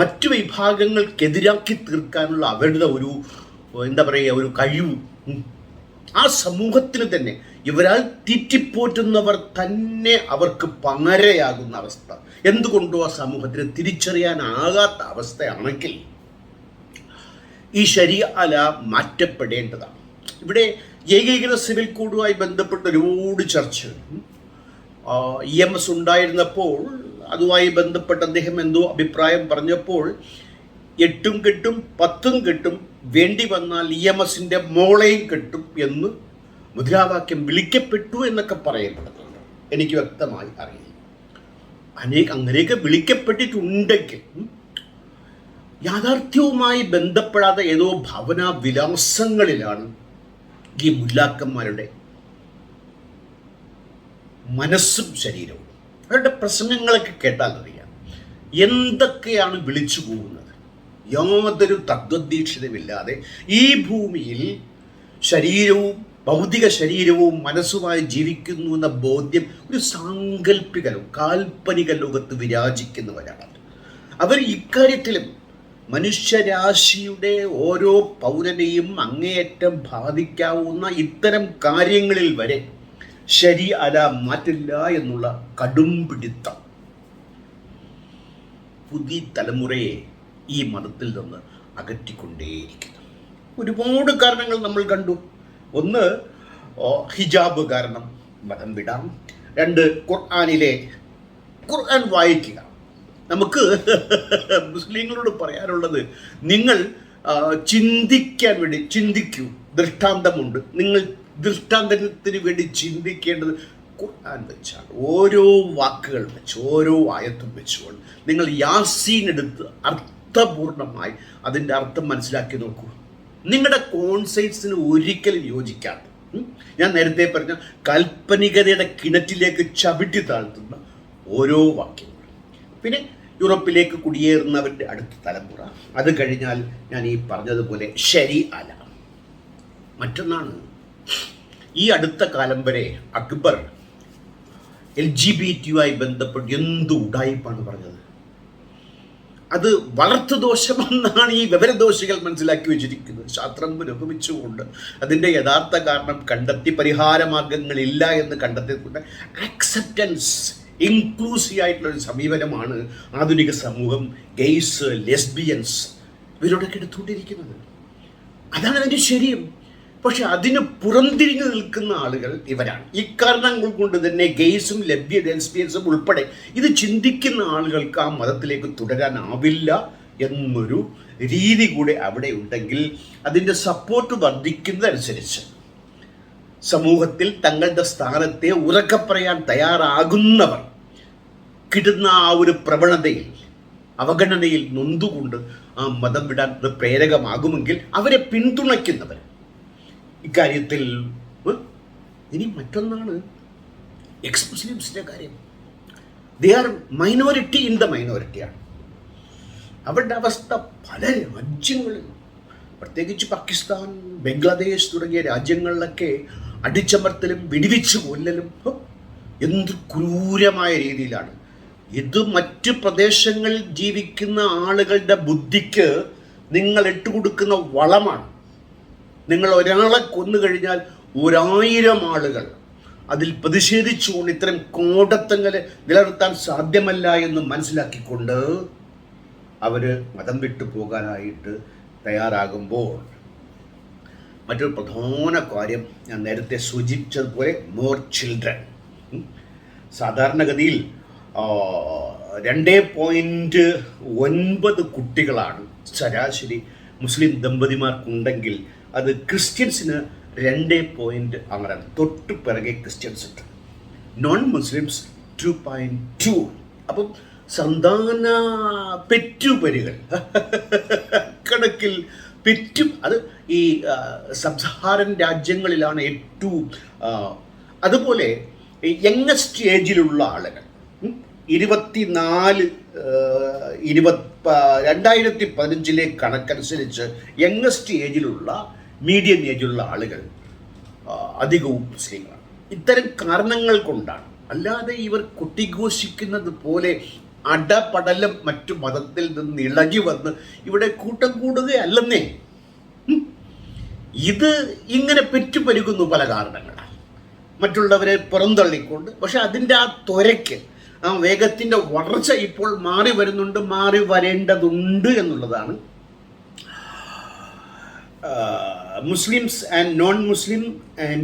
മറ്റു വിഭാഗങ്ങൾക്കെതിരാക്കി തീർക്കാനുള്ള അവരുടെ ഒരു ഒരു കഴിവ് ആ സമൂഹത്തിന് തന്നെ ഇവരാൽ തീറ്റിപ്പോറ്റുന്നവർ തന്നെ അവർക്ക് പങ്ങരയാകുന്ന അവസ്ഥ. എന്തുകൊണ്ടോ ആ സമൂഹത്തിന് തിരിച്ചറിയാനാകാത്ത അവസ്ഥയാണെങ്കിൽ ഈ ശരീഅ ലാ മാറ്റപ്പെടേണ്ടതാണ്. ഇവിടെ ഏകീകൃത സിവിൽ കോഡുമായി ബന്ധപ്പെട്ട ഒരുപാട് ചർച്ചകൾ EMS ഉണ്ടായിരുന്നപ്പോൾ അതുമായി ബന്ധപ്പെട്ട് അദ്ദേഹം എന്തോ അഭിപ്രായം പറഞ്ഞപ്പോൾ 8 കെട്ടും 10 കെട്ടും വേണ്ടി വന്നാൽ EMSൻ്റെ മോളെയും കെട്ടും എന്ന് മുദ്രാവാക്യം വിളിക്കപ്പെട്ടു എന്നൊക്കെ പറയപ്പെടുന്നുണ്ട്. എനിക്ക് വ്യക്തമായി അറിയില്ല. അങ്ങനെയൊക്കെ വിളിക്കപ്പെട്ടിട്ടുണ്ടെങ്കിൽ യാഥാർത്ഥ്യവുമായി ബന്ധപ്പെടാതെ ഏതോ ഭാവനാ വിലാസങ്ങളിലാണ് ഈ മുല്ലാക്കന്മാരുടെ മനസ്സും ശരീരവും. അവരുടെ പ്രസംഗങ്ങളൊക്കെ കേട്ടാൽ അറിയാം എന്തൊക്കെയാണ് വിളിച്ചു പോകുന്നത്. യാതൊരു തത്വദീക്ഷിതമില്ലാതെ ഈ ഭൂമിയിൽ ശരീരവും ഭൗതിക ശരീരവും മനസ്സുമായി ജീവിക്കുന്നു എന്ന ബോധ്യം ഒരു സാങ്കല്പികലും കാൽപ്പനിക ലോകത്ത് വിരാജിക്കുന്നവരാണ് അവർ. ഇക്കാര്യത്തിലും മനുഷ്യരാശിയുടെ ഓരോ പൗരനെയും അങ്ങേയറ്റം ബാധിക്കാവുന്ന ഇത്തരം കാര്യങ്ങളിൽ വരെ ശരീഅ ലാ മാറ്റില്ല എന്നുള്ള കടും പിടുത്തം പുതിയ തലമുറയെ ഈ മതത്തിൽ നിന്ന് അകറ്റിക്കൊണ്ടേയിരിക്കുന്നു. ഒരുപാട് കാരണങ്ങൾ നമ്മൾ കണ്ടു. ഒന്ന്, ഹിജാബ് കാരണം മതം വിടാം. 2, ഖുർആൻ വായിക്കുക. നമുക്ക് മുസ്ലിങ്ങളോട് പറയാനുള്ളത്, നിങ്ങൾ ചിന്തിക്കാൻ വേണ്ടി ചിന്തിക്കൂ. ദൃഷ്ടാന്തമുണ്ട്. നിങ്ങൾ ദൃഷ്ടാന്തത്തിന് വേണ്ടി ചിന്തിക്കേണ്ടത് ഖുർആൻ വെച്ചാണ്. ഓരോ വാക്കുകൾ വെച്ച് ഓരോ ആയത്തും വെച്ചുകൊണ്ട് നിങ്ങൾ യാസീൻ എടുത്ത് അർത്ഥപൂർണമായി അതിൻ്റെ അർത്ഥം മനസ്സിലാക്കി നോക്കൂ. നിങ്ങളുടെ കോൺസെപ്റ്റ്സിന് ഒരിക്കലും യോജിക്കാത്ത, ഞാൻ നേരത്തെ പറഞ്ഞ കാൽപ്പനികതയുടെ കിണറ്റിലേക്ക് ചവിട്ടി താഴ്ത്തുന്ന ഓരോ വാക്യങ്ങളും. പിന്നെ യൂറോപ്പിലേക്ക് കുടിയേറുന്നവരുടെ അടുത്ത തലമുറ, അത് കഴിഞ്ഞാൽ ഞാൻ ഈ പറഞ്ഞതുപോലെ ശരീഅ ലാ. മറ്റൊന്നാണ്, ഈ അടുത്ത കാലം വരെ അക്ബർ LGBT ബന്ധപ്പെട്ട് എന്ത് ഉഡായിപ്പാണ് പറഞ്ഞത്. അത് വളർത്തുദോഷമെന്നാണ് ഈ വിവരദോഷികൾ മനസ്സിലാക്കി വെച്ചിരിക്കുന്നത്. ശാസ്ത്രം പുരോഗമിച്ചുകൊണ്ട് അതിൻ്റെ യഥാർത്ഥ കാരണം കണ്ടെത്തി പരിഹാര മാർഗങ്ങളില്ല എന്ന് കണ്ടെത്തിക്കൊണ്ട് ആക്സെപ്റ്റൻസ് ഇൻക്ലൂസീവ് ആയിട്ടുള്ളൊരു സമീപനമാണ് ആധുനിക സമൂഹം ഗെയ്സ്, ലെസ്ബിയൻസ് ഇവരോടൊക്കെ എടുത്തുകൊണ്ടിരിക്കുന്നത്. അതാണ് അതിൻ്റെ ശരിയും. പക്ഷെ അതിന് പുറംതിരിഞ്ഞു നിൽക്കുന്ന ആളുകൾ ഇവരാണ്. ഇക്കാരണങ്ങൾ കൊണ്ട് തന്നെ ഗെയ്സും ലെസ്ബിയൻസും ഉൾപ്പെടെ ഇത് ചിന്തിക്കുന്ന ആളുകൾക്ക് ആ മതത്തിലേക്ക് തുടരാനാവില്ല എന്നൊരു രീതി കൂടെ അവിടെ ഉണ്ടെങ്കിൽ അതിൻ്റെ സപ്പോർട്ട് വർദ്ധിക്കുന്നതനുസരിച്ച് സമൂഹത്തിൽ തങ്ങളുടെ സ്ഥാനത്തെ ഉറക്കെ പറയാൻ തയ്യാറാകുന്നവർ കിട്ടുന്ന ആ ഒരു പ്രവണതയിൽ, അവഗണനയിൽ നൊന്തുകൊണ്ട് ആ മതം വിടാൻ പ്രേരകമാകുമെങ്കിൽ അവരെ പിന്തുണയ്ക്കുന്നവർ ഇക്കാര്യത്തിൽ. ഇനി മറ്റൊന്നാണ് എക്സ് മുസ്ലിംസിൻ്റെ കാര്യം. They are minority in the മൈനോറിറ്റിയാണ്. അവരുടെ അവസ്ഥ പല രാജ്യങ്ങളിൽ, പ്രത്യേകിച്ച് പാകിസ്ഥാൻ, ബംഗ്ലാദേശ് തുടങ്ങിയ രാജ്യങ്ങളിലൊക്കെ അടിച്ചമർത്തലും വെടിവെച്ച് കൊല്ലലും എന്ത് ക്രൂരമായ രീതിയിലാണ്. ഇത് മറ്റ് പ്രദേശങ്ങളിൽ ജീവിക്കുന്ന ആളുകളുടെ ബുദ്ധിക്ക് നിങ്ങൾ ഇട്ടുകൊടുക്കുന്ന വളമാണ്. നിങ്ങൾ ഒരാളെ കൊന്നു കഴിഞ്ഞാൽ 1000 ആളുകൾ അതിൽ പ്രതിഷേധിച്ചുകൊണ്ട് ഇത്തരം കോടത്തങ്ങളെ നിലനിർത്താൻ സാധ്യമല്ല എന്ന് മനസ്സിലാക്കിക്കൊണ്ട് അവർ മതം വിട്ടു പോകാനായിട്ട് തയ്യാറാകുമ്പോൾ മറ്റൊരു പ്രധാന കാര്യം ഞാൻ നേരത്തെ സൂചിപ്പിച്ചതുപോലെ മോർ ചിൽഡ്രൻ. സാധാരണഗതിയിൽ 2.9 കുട്ടികളാണ് ശരാശരി മുസ്ലിം ദമ്പതിമാർക്കുണ്ടെങ്കിൽ അത് ക്രിസ്ത്യൻസിന് 2.6 തൊട്ട് പിറകെ ക്രിസ്ത്യൻസ് ഉണ്ട്. Non Muslims 2.2. അപ്പം സന്താന പെറ്റുപരികൾ കണക്കിൽ അത് ഈ സബ്സഹാരൻ രാജ്യങ്ങളിലാണ് ഏറ്റവും. അതുപോലെ യങ്ങസ്റ്റ് ഏജിലുള്ള ആളുകൾ 2015 കണക്കനുസരിച്ച് യങ്ങസ്റ്റ് ഏജിലുള്ള, മീഡിയം ഏജിലുള്ള ആളുകൾ അധികവും മുസ്ലിങ്ങളാണ്. ഇത്തരം കാരണങ്ങൾ കൊണ്ടാണ്. അല്ലാതെ ഇവർ കൊട്ടിഘോഷിക്കുന്നത് പോലെ അടപടലം മറ്റു മതത്തിൽ നിന്ന് ഇളകി വന്ന് ഇവിടെ കൂട്ടം കൂടുകയല്ലെന്നേ. ഇത് ഇങ്ങനെ പെറ്റുപരുകുന്നു പല കാരണങ്ങളാൽ, മറ്റുള്ളവരെ പുറന്തള്ളിക്കൊണ്ട്. പക്ഷെ അതിൻ്റെ ആ ത്വരയ്ക്ക്, ആ വേഗത്തിൻ്റെ വളർച്ച ഇപ്പോൾ മാറി വരുന്നുണ്ട്, മാറി വരേണ്ടതുണ്ട് എന്നുള്ളതാണ്. Muslims and non Muslim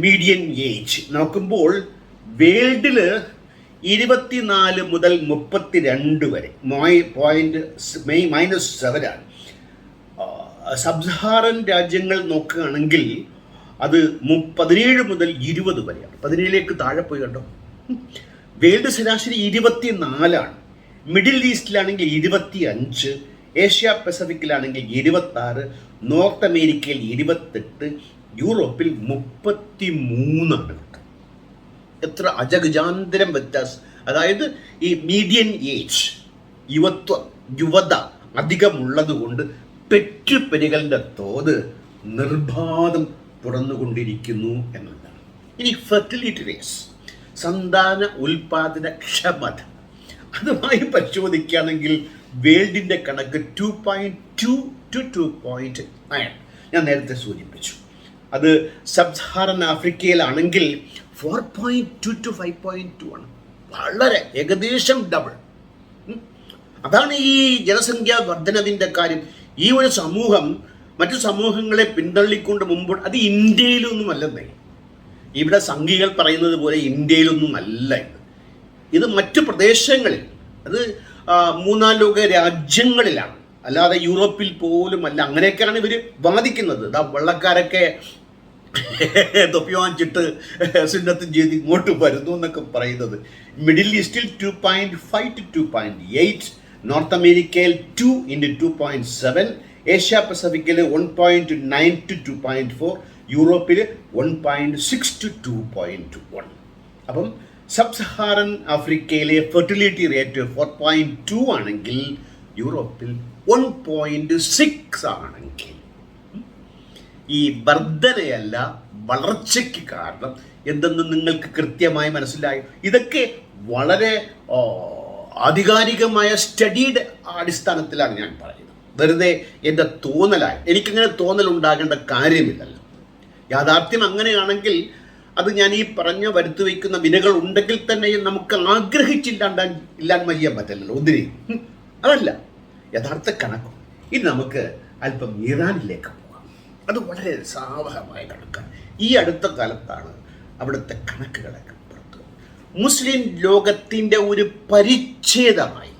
median age നോക്കുമ്പോൾ വേൾഡിൽ 24 മുതൽ 32 വരെ -7 സബ്സഹാറൻ രാജ്യങ്ങൾ നോക്കുകയാണെങ്കിൽ അത് 17 മുതൽ 20 വരെയാണ്. 17ലേക്ക് താഴെ പോയി കണ്ടോ. വേൾഡ് ശരാശരി 24. മിഡിൽ ഈസ്റ്റിലാണെങ്കിൽ 25, ഏഷ്യ പസഫിക്കിലാണെങ്കിൽ 26, നോർത്ത് അമേരിക്കയിൽ 28, യൂറോപ്പിൽ 33. എത്ര അജഗജാന്തരം വ്യത്യാസം. അതായത് ഈ മീഡിയൻ ഏജ്, യുവത അധികമുള്ളത് കൊണ്ട് പെറ്റുപെരുകളുടെ തോത് നിർബാധം തുറന്നുകൊണ്ടിരിക്കുന്നു എന്നതാണ്. ഇനി ഫെർട്ടിലിറ്റി റേറ്റ്സ്, സന്താന ഉൽപാദന ക്ഷമത, അതുമായി പരിശോധിക്കുകയാണെങ്കിൽ വേൾഡിൻ്റെ കണക്ക് 2.2 to 2.9 ഞാൻ നേരത്തെ സൂചിപ്പിച്ചു. അത് സബ്സഹാറൻ ആഫ്രിക്കയിലാണെങ്കിൽ 4.2 to 5.2 ആണ്. വളരെ ഏകദേശം ഡബിൾ. അതാണ് ഈ ജനസംഖ്യാ വർധനവിൻ്റെ കാര്യം. ഈ ഒരു സമൂഹം മറ്റു സമൂഹങ്ങളെ പിന്തള്ളിക്കൊണ്ട് മുമ്പോട്ട്, അത് ഇന്ത്യയിലൊന്നുമല്ലെന്നേ. ഇവിടെ സംഘികൾ പറയുന്നത് പോലെ ഇന്ത്യയിലൊന്നുമല്ല ഇത് മറ്റു പ്രദേശങ്ങളിൽ, അത് 3-4 ലോക രാജ്യങ്ങളിലാണ്, അല്ലാതെ യൂറോപ്പിൽ പോലും അല്ല. അങ്ങനെയൊക്കെയാണ് ഇവർ വാദിക്കുന്നത്. വെള്ളക്കാരൊക്കെ തൊപ്പി വാങ്ങിച്ചിട്ട് സുന്നത്തും ചെയ്ത് ഇങ്ങോട്ട് വരുന്നു എന്നൊക്കെ പറയുന്നത്. മിഡിൽ ഈസ്റ്റിൽ 2.5 to 2.8, നോർത്ത് അമേരിക്കയിൽ 2 into 2.7, ഏഷ്യ പസഫിക്കിൽ 1.9 to 2.4, യൂറോപ്പിൽ 1.6 to 2.1. അപ്പം സബ്സഹാറൻ ആഫ്രിക്കയിലെ ഫെർട്ടിലിറ്റി റേറ്റ് 4.2 ആണെങ്കിൽ യൂറോപ്പിൽ 1.6 ആണെങ്കിൽ ഈ വർധനയല്ല വളർച്ചയ്ക്ക് കാരണം എന്തെന്ന് നിങ്ങൾക്ക് കൃത്യമായി മനസ്സിലായി. ഇതൊക്കെ വളരെ ആധികാരികമായ സ്റ്റഡീഡ് അടിസ്ഥാനത്തിലാണ് ഞാൻ പറയുന്നത്. വെറുതെ എൻ്റെ തോന്നലായി, എനിക്കങ്ങനെ തോന്നലുണ്ടാകേണ്ട കാര്യമില്ലല്ലോ. യാഥാർത്ഥ്യം അങ്ങനെയാണെങ്കിൽ അത് ഞാൻ ഈ പറഞ്ഞ വരുത്തി വയ്ക്കുന്ന വിനകൾ ഉണ്ടെങ്കിൽ തന്നെയും നമുക്ക് ഇല്ലായ്മ ചെയ്യാൻ പറ്റില്ലല്ലോ ഒന്നിനെയും. അതല്ല യഥാർത്ഥ കണക്കും. ഇനി നമുക്ക് അല്പം ഇറാനിലേക്ക് പോകാം. അത് വളരെ സാവഹമായ കണക്കാണ്. ഈ അടുത്ത കാലത്താണ് അവിടുത്തെ കണക്കുകളൊക്കെ പുറത്തു. മുസ്ലിം ലോകത്തിൻ്റെ ഒരു പരിച്ഛേദമായി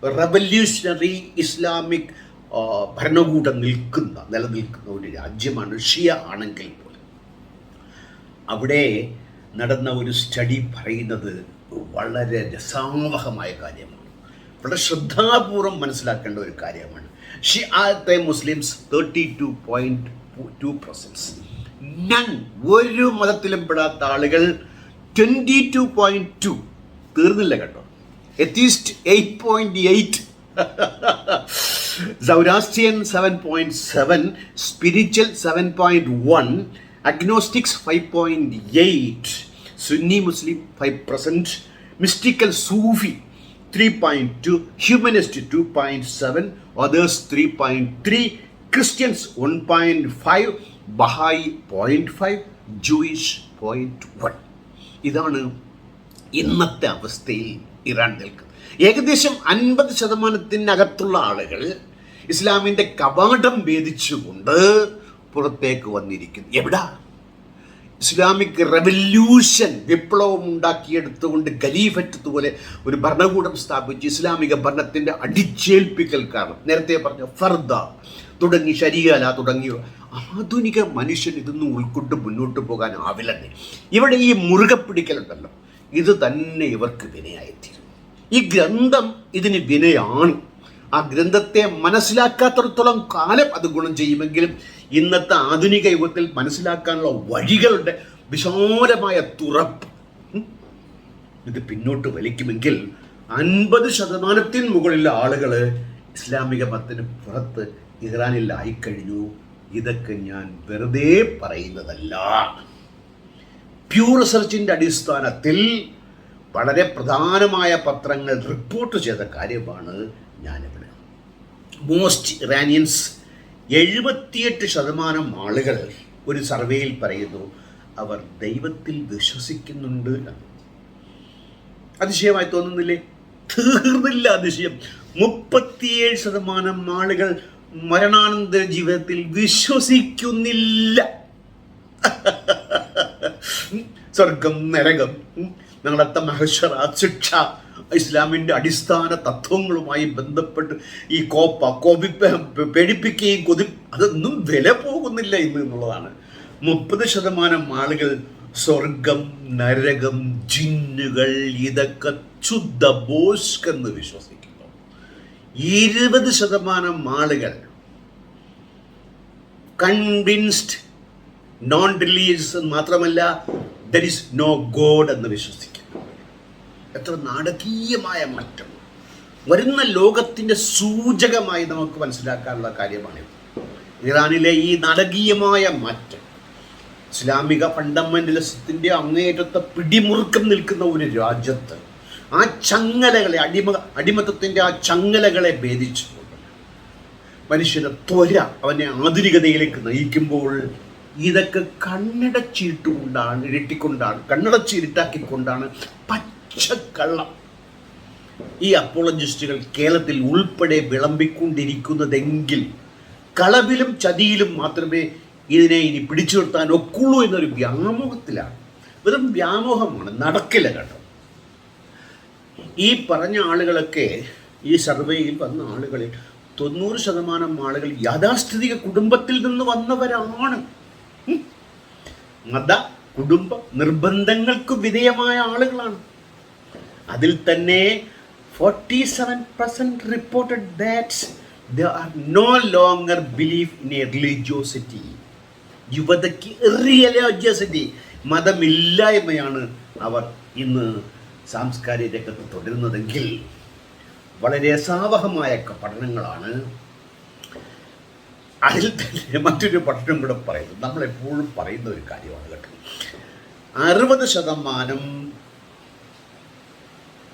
റവല്യൂഷണറി ഇസ്ലാമിക് ഭരണകൂടം നിലനിൽക്കുന്ന ഒരു രാജ്യമാണ് ഷിയ ആണെങ്കിൽ പോലും അവിടെ നടന്ന ഒരു സ്റ്റഡി പറയുന്നത് വളരെ രസാവഹമായ കാര്യമാണ്. വളരെ ശ്രദ്ധാപൂർവം മനസ്സിലാക്കേണ്ട ഒരു കാര്യമാണ്. ഷിയാത്തെ മുസ്ലിംസ് 32.2%. ഒരു മതത്തിലും പെടാത്ത ആളുകൾ 22.2. തീർന്നില്ല കേട്ടോ. Atheist 8.8. സൗരാസ്ട്രിയൻ 7.7, spiritual 7.1, agnostics 5.8, Sunni Muslim 5%, mystical Sufi 3.2, humanist 2.7, others 3.3, Christians 1.5, Baha'i 0.5, Jewish 0.1. ഇതാണ് ഇന്നത്തെ അവസ്ഥയിൽ ഇറാൻ നിൽക്കുന്നത്. ഏകദേശം 50% ആളുകൾ ഇസ്ലാമിൻ്റെ കവാടം ഭേദിച്ചുകൊണ്ട് പുറത്തേക്ക് വന്നിരിക്കുന്നു. എവിടാ? ഇസ്ലാമിക് റെവല്യൂഷൻ, വിപ്ലവം ഉണ്ടാക്കിയെടുത്തുകൊണ്ട് ഖലീഫറ്റ് പോലെ ഒരു ഭരണകൂടം സ്ഥാപിച്ച് ഇസ്ലാമിക ഭരണത്തിൻ്റെ അടിച്ചേൽപ്പിക്കൽ കാരണം, നേരത്തെ പറഞ്ഞ ഫർദ തുടങ്ങി ശരിയല തുടങ്ങിയ ആധുനിക മനുഷ്യൻ ഇതൊന്നും ഉൾക്കൊണ്ട് മുന്നോട്ട് പോകാനാവില്ലെന്നേ. ഇവിടെ ഈ മുറുകെ പിടിക്കലുണ്ടല്ലോ, ഇത് തന്നെ ഇവർക്ക് വിനയായിത്തീരും. ഈ ഗ്രന്ഥം ഇതിന് വിനയാണ്. ആ ഗ്രന്ഥത്തെ മനസ്സിലാക്കാത്തിടത്തോളം കാലം അത് ഗുണം ചെയ്യുമെങ്കിലും ഇന്നത്തെ ആധുനിക യുഗത്തിൽ മനസ്സിലാക്കാനുള്ള വഴികളുടെ വിശാലമായ തുറപ്പ് ഇത് പിന്നോട്ട് വലിക്കുമെങ്കിൽ 50% മുകളിലുള്ള ആളുകൾ ഇസ്ലാമിക മതത്തിന് പുറത്ത് ഇറാനിൽ ആയിക്കഴിഞ്ഞു. ഇതൊക്കെ ഞാൻ വെറുതെ പറയുന്നതല്ല. പ്യൂർ റിസർച്ചിൻ്റെ അടിസ്ഥാനത്തിൽ വളരെ പ്രധാനമായ പത്രങ്ങൾ റിപ്പോർട്ട് ചെയ്ത കാര്യമാണ് ഞാനിവിടെ. മോസ്റ്റ് ഇറാനിയൻസ് 78% ആളുകൾ ഒരു സർവേയിൽ പറയുന്നു അവർ ദൈവത്തിൽ വിശ്വസിക്കുന്നുണ്ട് എന്ന്. അതിശയമായി തോന്നുന്നില്ലേ? തീർന്നില്ല അതിശയം. 37% ആളുകൾ മരണാനന്തര ജീവിതത്തിൽ വിശ്വസിക്കുന്നില്ല. സ്വർഗം, നരകം, ഞങ്ങളത്തെ മഹശറ, ശിക്ഷ, ഇസ്ലാമിൻ്റെ അടിസ്ഥാന തത്വങ്ങളുമായി ബന്ധപ്പെട്ട് ഈ പേടിപ്പിക്കുകയും അതൊന്നും വില പോകുന്നില്ല ഇന്ന് എന്നുള്ളതാണ്. 30% ആളുകൾ സ്വർഗം, നരകം, ജിന്നുകൾ ഇതൊക്കെ ശുദ്ധ ബോഷ്കെന്ന് വിശ്വസിക്കുന്നു. 20% ആളുകൾ കൺവിൻസ്ഡ് നോൺ റിലീജിയസ് മാത്രമല്ല ദർ ഈസ് നോ ഗോഡ് എന്ന് വിശ്വസിക്കുന്നു. എത്ര നാടകീയമായ മാറ്റം! വരുന്ന ലോകത്തിൻ്റെ സൂചകമായി നമുക്ക് മനസ്സിലാക്കാനുള്ള കാര്യമാണിത്. ഇറാനിലെ ഈ നാടകീയമായ മാറ്റം ഇസ്ലാമിക ഫണ്ടമെന്റലിസത്തിൻ്റെ അങ്ങേയറ്റത്തെ പിടിമുറുക്കം നിൽക്കുന്ന ഒരു രാജ്യത്ത് ആ ചങ്ങലകളെ, അടിമത്തത്തിൻ്റെ ആ ചങ്ങലകളെ ഭേദിച്ചുകൊണ്ട് മനുഷ്യനെ അവനെ ആധുനികതയിലേക്ക് നയിക്കുമ്പോൾ ഇതൊക്കെ കണ്ണടച്ചിരുട്ടാക്കിക്കൊണ്ടാണ് പച്ചക്കള്ളം ഈ അപ്പോളജിസ്റ്റുകൾ കേരളത്തിൽ ഉൾപ്പെടെ വിളമ്പിക്കൊണ്ടിരിക്കുന്നതെങ്കിൽ കളവിലും ചതിയിലും മാത്രമേ ഇതിനെ ഇനി പിടിച്ചു നിർത്താൻ ഒക്കുള്ളൂ എന്നൊരു വ്യാമോഹത്തിലാണ്. വെറും വ്യാമോഹമാണ്, നടക്കില്ല കേട്ടോ. ഈ പറഞ്ഞ ആളുകളൊക്കെ, ഈ സർവേയിൽ വന്ന ആളുകളിൽ 90% ആളുകൾ യാഥാസ്ഥിതിക കുടുംബത്തിൽ നിന്ന് വന്നവരാണ്. മത കുടുംബ നിർബന്ധങ്ങൾക്ക് വിധേയമായ ആളുകളാണ്. അതിൽ തന്നെ 47% reported that they are no longer believe in a religiosity. യുവതയ്ക്ക് റിയലിയോസിറ്റി, മതമില്ലായ്മയാണ് അവർ ഇന്ന് സാംസ്കാരിക രംഗത്ത് തുടരുന്നതെങ്കിൽ വളരെ അസാവഹമായ പഠനങ്ങളാണ്. അതിൽ തന്നെ മറ്റൊരു പഠനം കൂടെ പറയുന്നത്, നമ്മളെപ്പോഴും പറയുന്ന ഒരു കാര്യമാണ് കേട്ടോ. 60%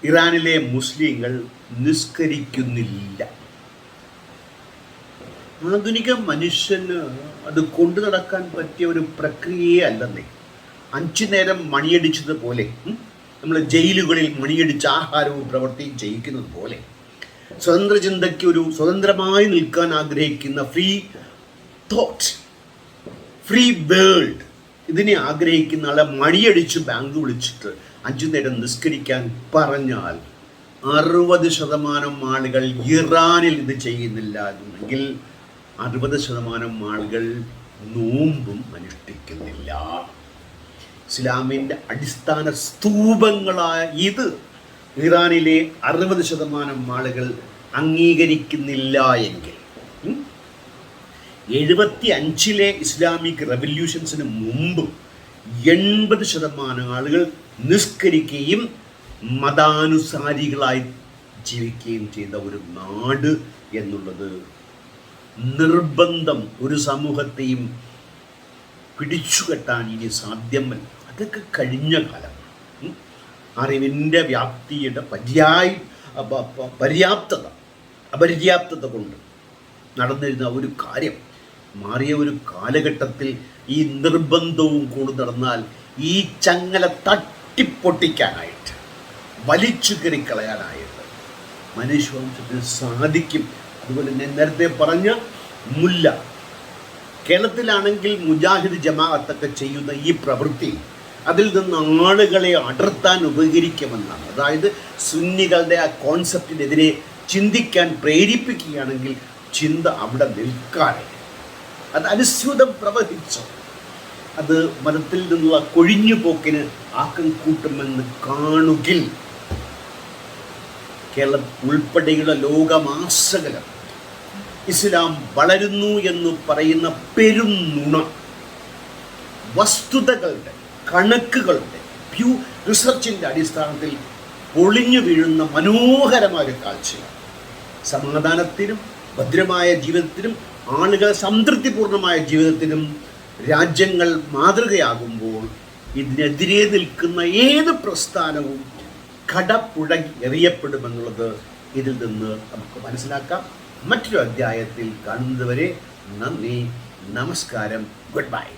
ഇറാനിലെ മുസ്ലിങ്ങൾ നിസ്കരിക്കുന്നില്ല. ആധുനിക മനുഷ്യന് അത് കൊണ്ടു നടക്കാൻ പറ്റിയ ഒരു പ്രക്രിയയല്ലെന്നേ. 5 നേരം മണിയടിച്ചതുപോലെ, നമ്മൾ ജയിലുകളിൽ മണിയടിച്ച് ആഹാരവും പ്രവൃത്തിയും ചെയ്യിക്കുന്നത് പോലെ, സ്വതന്ത്ര ചിന്തയ്ക്ക് ഒരു സ്വതന്ത്രമായി നിൽക്കാൻ ആഗ്രഹിക്കുന്ന ഫ്രീ തോട്ട്, ഫ്രീ വേൾഡ്, ഇതിനെ ആഗ്രഹിക്കുന്ന ആളെ മണിയടിച്ച് ബാങ്ക് വിളിച്ചിട്ട് 5 നേരം നിസ്കരിക്കാൻ പറഞ്ഞാൽ 60% ആളുകൾ ഇറാനിൽ ഇത് ചെയ്യുന്നില്ല എന്നുണ്ടെങ്കിൽ 60% ആളുകൾ നോമ്പും അനുഷ്ഠിക്കുന്നില്ല. ഇസ്ലാമിൻ്റെ അടിസ്ഥാന സ്തൂപങ്ങളായ ഇത് ഇറാനിലെ 60% ആളുകൾ അംഗീകരിക്കുന്നില്ല എങ്കിൽ, 75-ലെ ഇസ്ലാമിക് റെവല്യൂഷൻസിന് മുമ്പ് 80% ആളുകൾ നിസ്കരിക്കുകയും മതാനുസാരികളായി ജീവിക്കുകയും ചെയ്ത ഒരു നാട് എന്നുള്ളത് നിർബന്ധം ഒരു സമൂഹത്തെയും പിടിച്ചുകെട്ടാൻ ഇനി സാധ്യമല്ല. അതൊക്കെ കഴിഞ്ഞ കാലം. അറിവിൻ്റെ വ്യാപ്തിയുടെ അപര്യാപ്തത കൊണ്ട് നടന്നിരുന്ന ഒരു കാര്യം മാറിയ ഒരു കാലഘട്ടത്തിൽ ഈ നിർബന്ധവും കൂടി നടന്നാൽ ഈ ചങ്ങല തട്ടിപ്പൊട്ടിക്കാനായിട്ട്, വലിച്ചു കയറിക്കളയാനായിട്ട് മനുഷ്യവംശത്തിന് സാധിക്കും. അതുപോലെ ഞാൻ നേരത്തെ പറഞ്ഞ മുല്ല, കേരളത്തിലാണെങ്കിൽ മുജാഹിദ് ജമാഅത്തൊക്കെ ചെയ്യുന്ന ഈ പ്രവൃത്തി അതിൽ നിന്ന് ആളുകളെ അടർത്താൻ ഉപകരിക്കുമെന്നാണ്. അതായത് സുന്നികളുടെ ആ കോൺസെപ്റ്റിനെതിരെ ചിന്തിക്കാൻ പ്രേരിപ്പിക്കുകയാണെങ്കിൽ ചിന്ത അവിടെ നിൽക്കാതെ അത് അനുസ്യൂതം പ്രവഹിച്ചു അത് മതത്തിൽ നിന്നുള്ള കൊഴിഞ്ഞുപോക്കിന് ആക്കം കൂട്ടുമെന്ന് കാണുകിൽ കേരളം ഉൾപ്പെടെയുള്ള ലോകമാസകലം ഇസ്ലാം വളരുന്നു എന്ന് പറയുന്ന പെരും നുണ, വസ്തുതകളുടെ, കണക്കുകളുടെ, റിസർച്ചിൻ്റെ അടിസ്ഥാനത്തിൽ പൊളിഞ്ഞു വീഴുന്ന മനോഹരമായ കാഴ്ചയാണ്. സമാധാനത്തിനും ഭദ്രമായ ജീവിതത്തിനും ആളുകൾ സംതൃപ്തിപൂർണമായ ജീവിതത്തിനും രാജ്യങ്ങൾ മാതൃകയാകുമ്പോൾ ഇതിനെതിരെ നിൽക്കുന്ന ഏത് പ്രസ്ഥാനവും കടപുഴകി എറിയപ്പെടുമെന്നുള്ളത് ഇതിൽ നിന്ന് നമുക്ക് മനസ്സിലാക്കാം. മറ്റൊരു അധ്യായത്തിൽ കാണുന്നതുവരെ നന്ദി, നമസ്കാരം, ഗുഡ് ബൈ.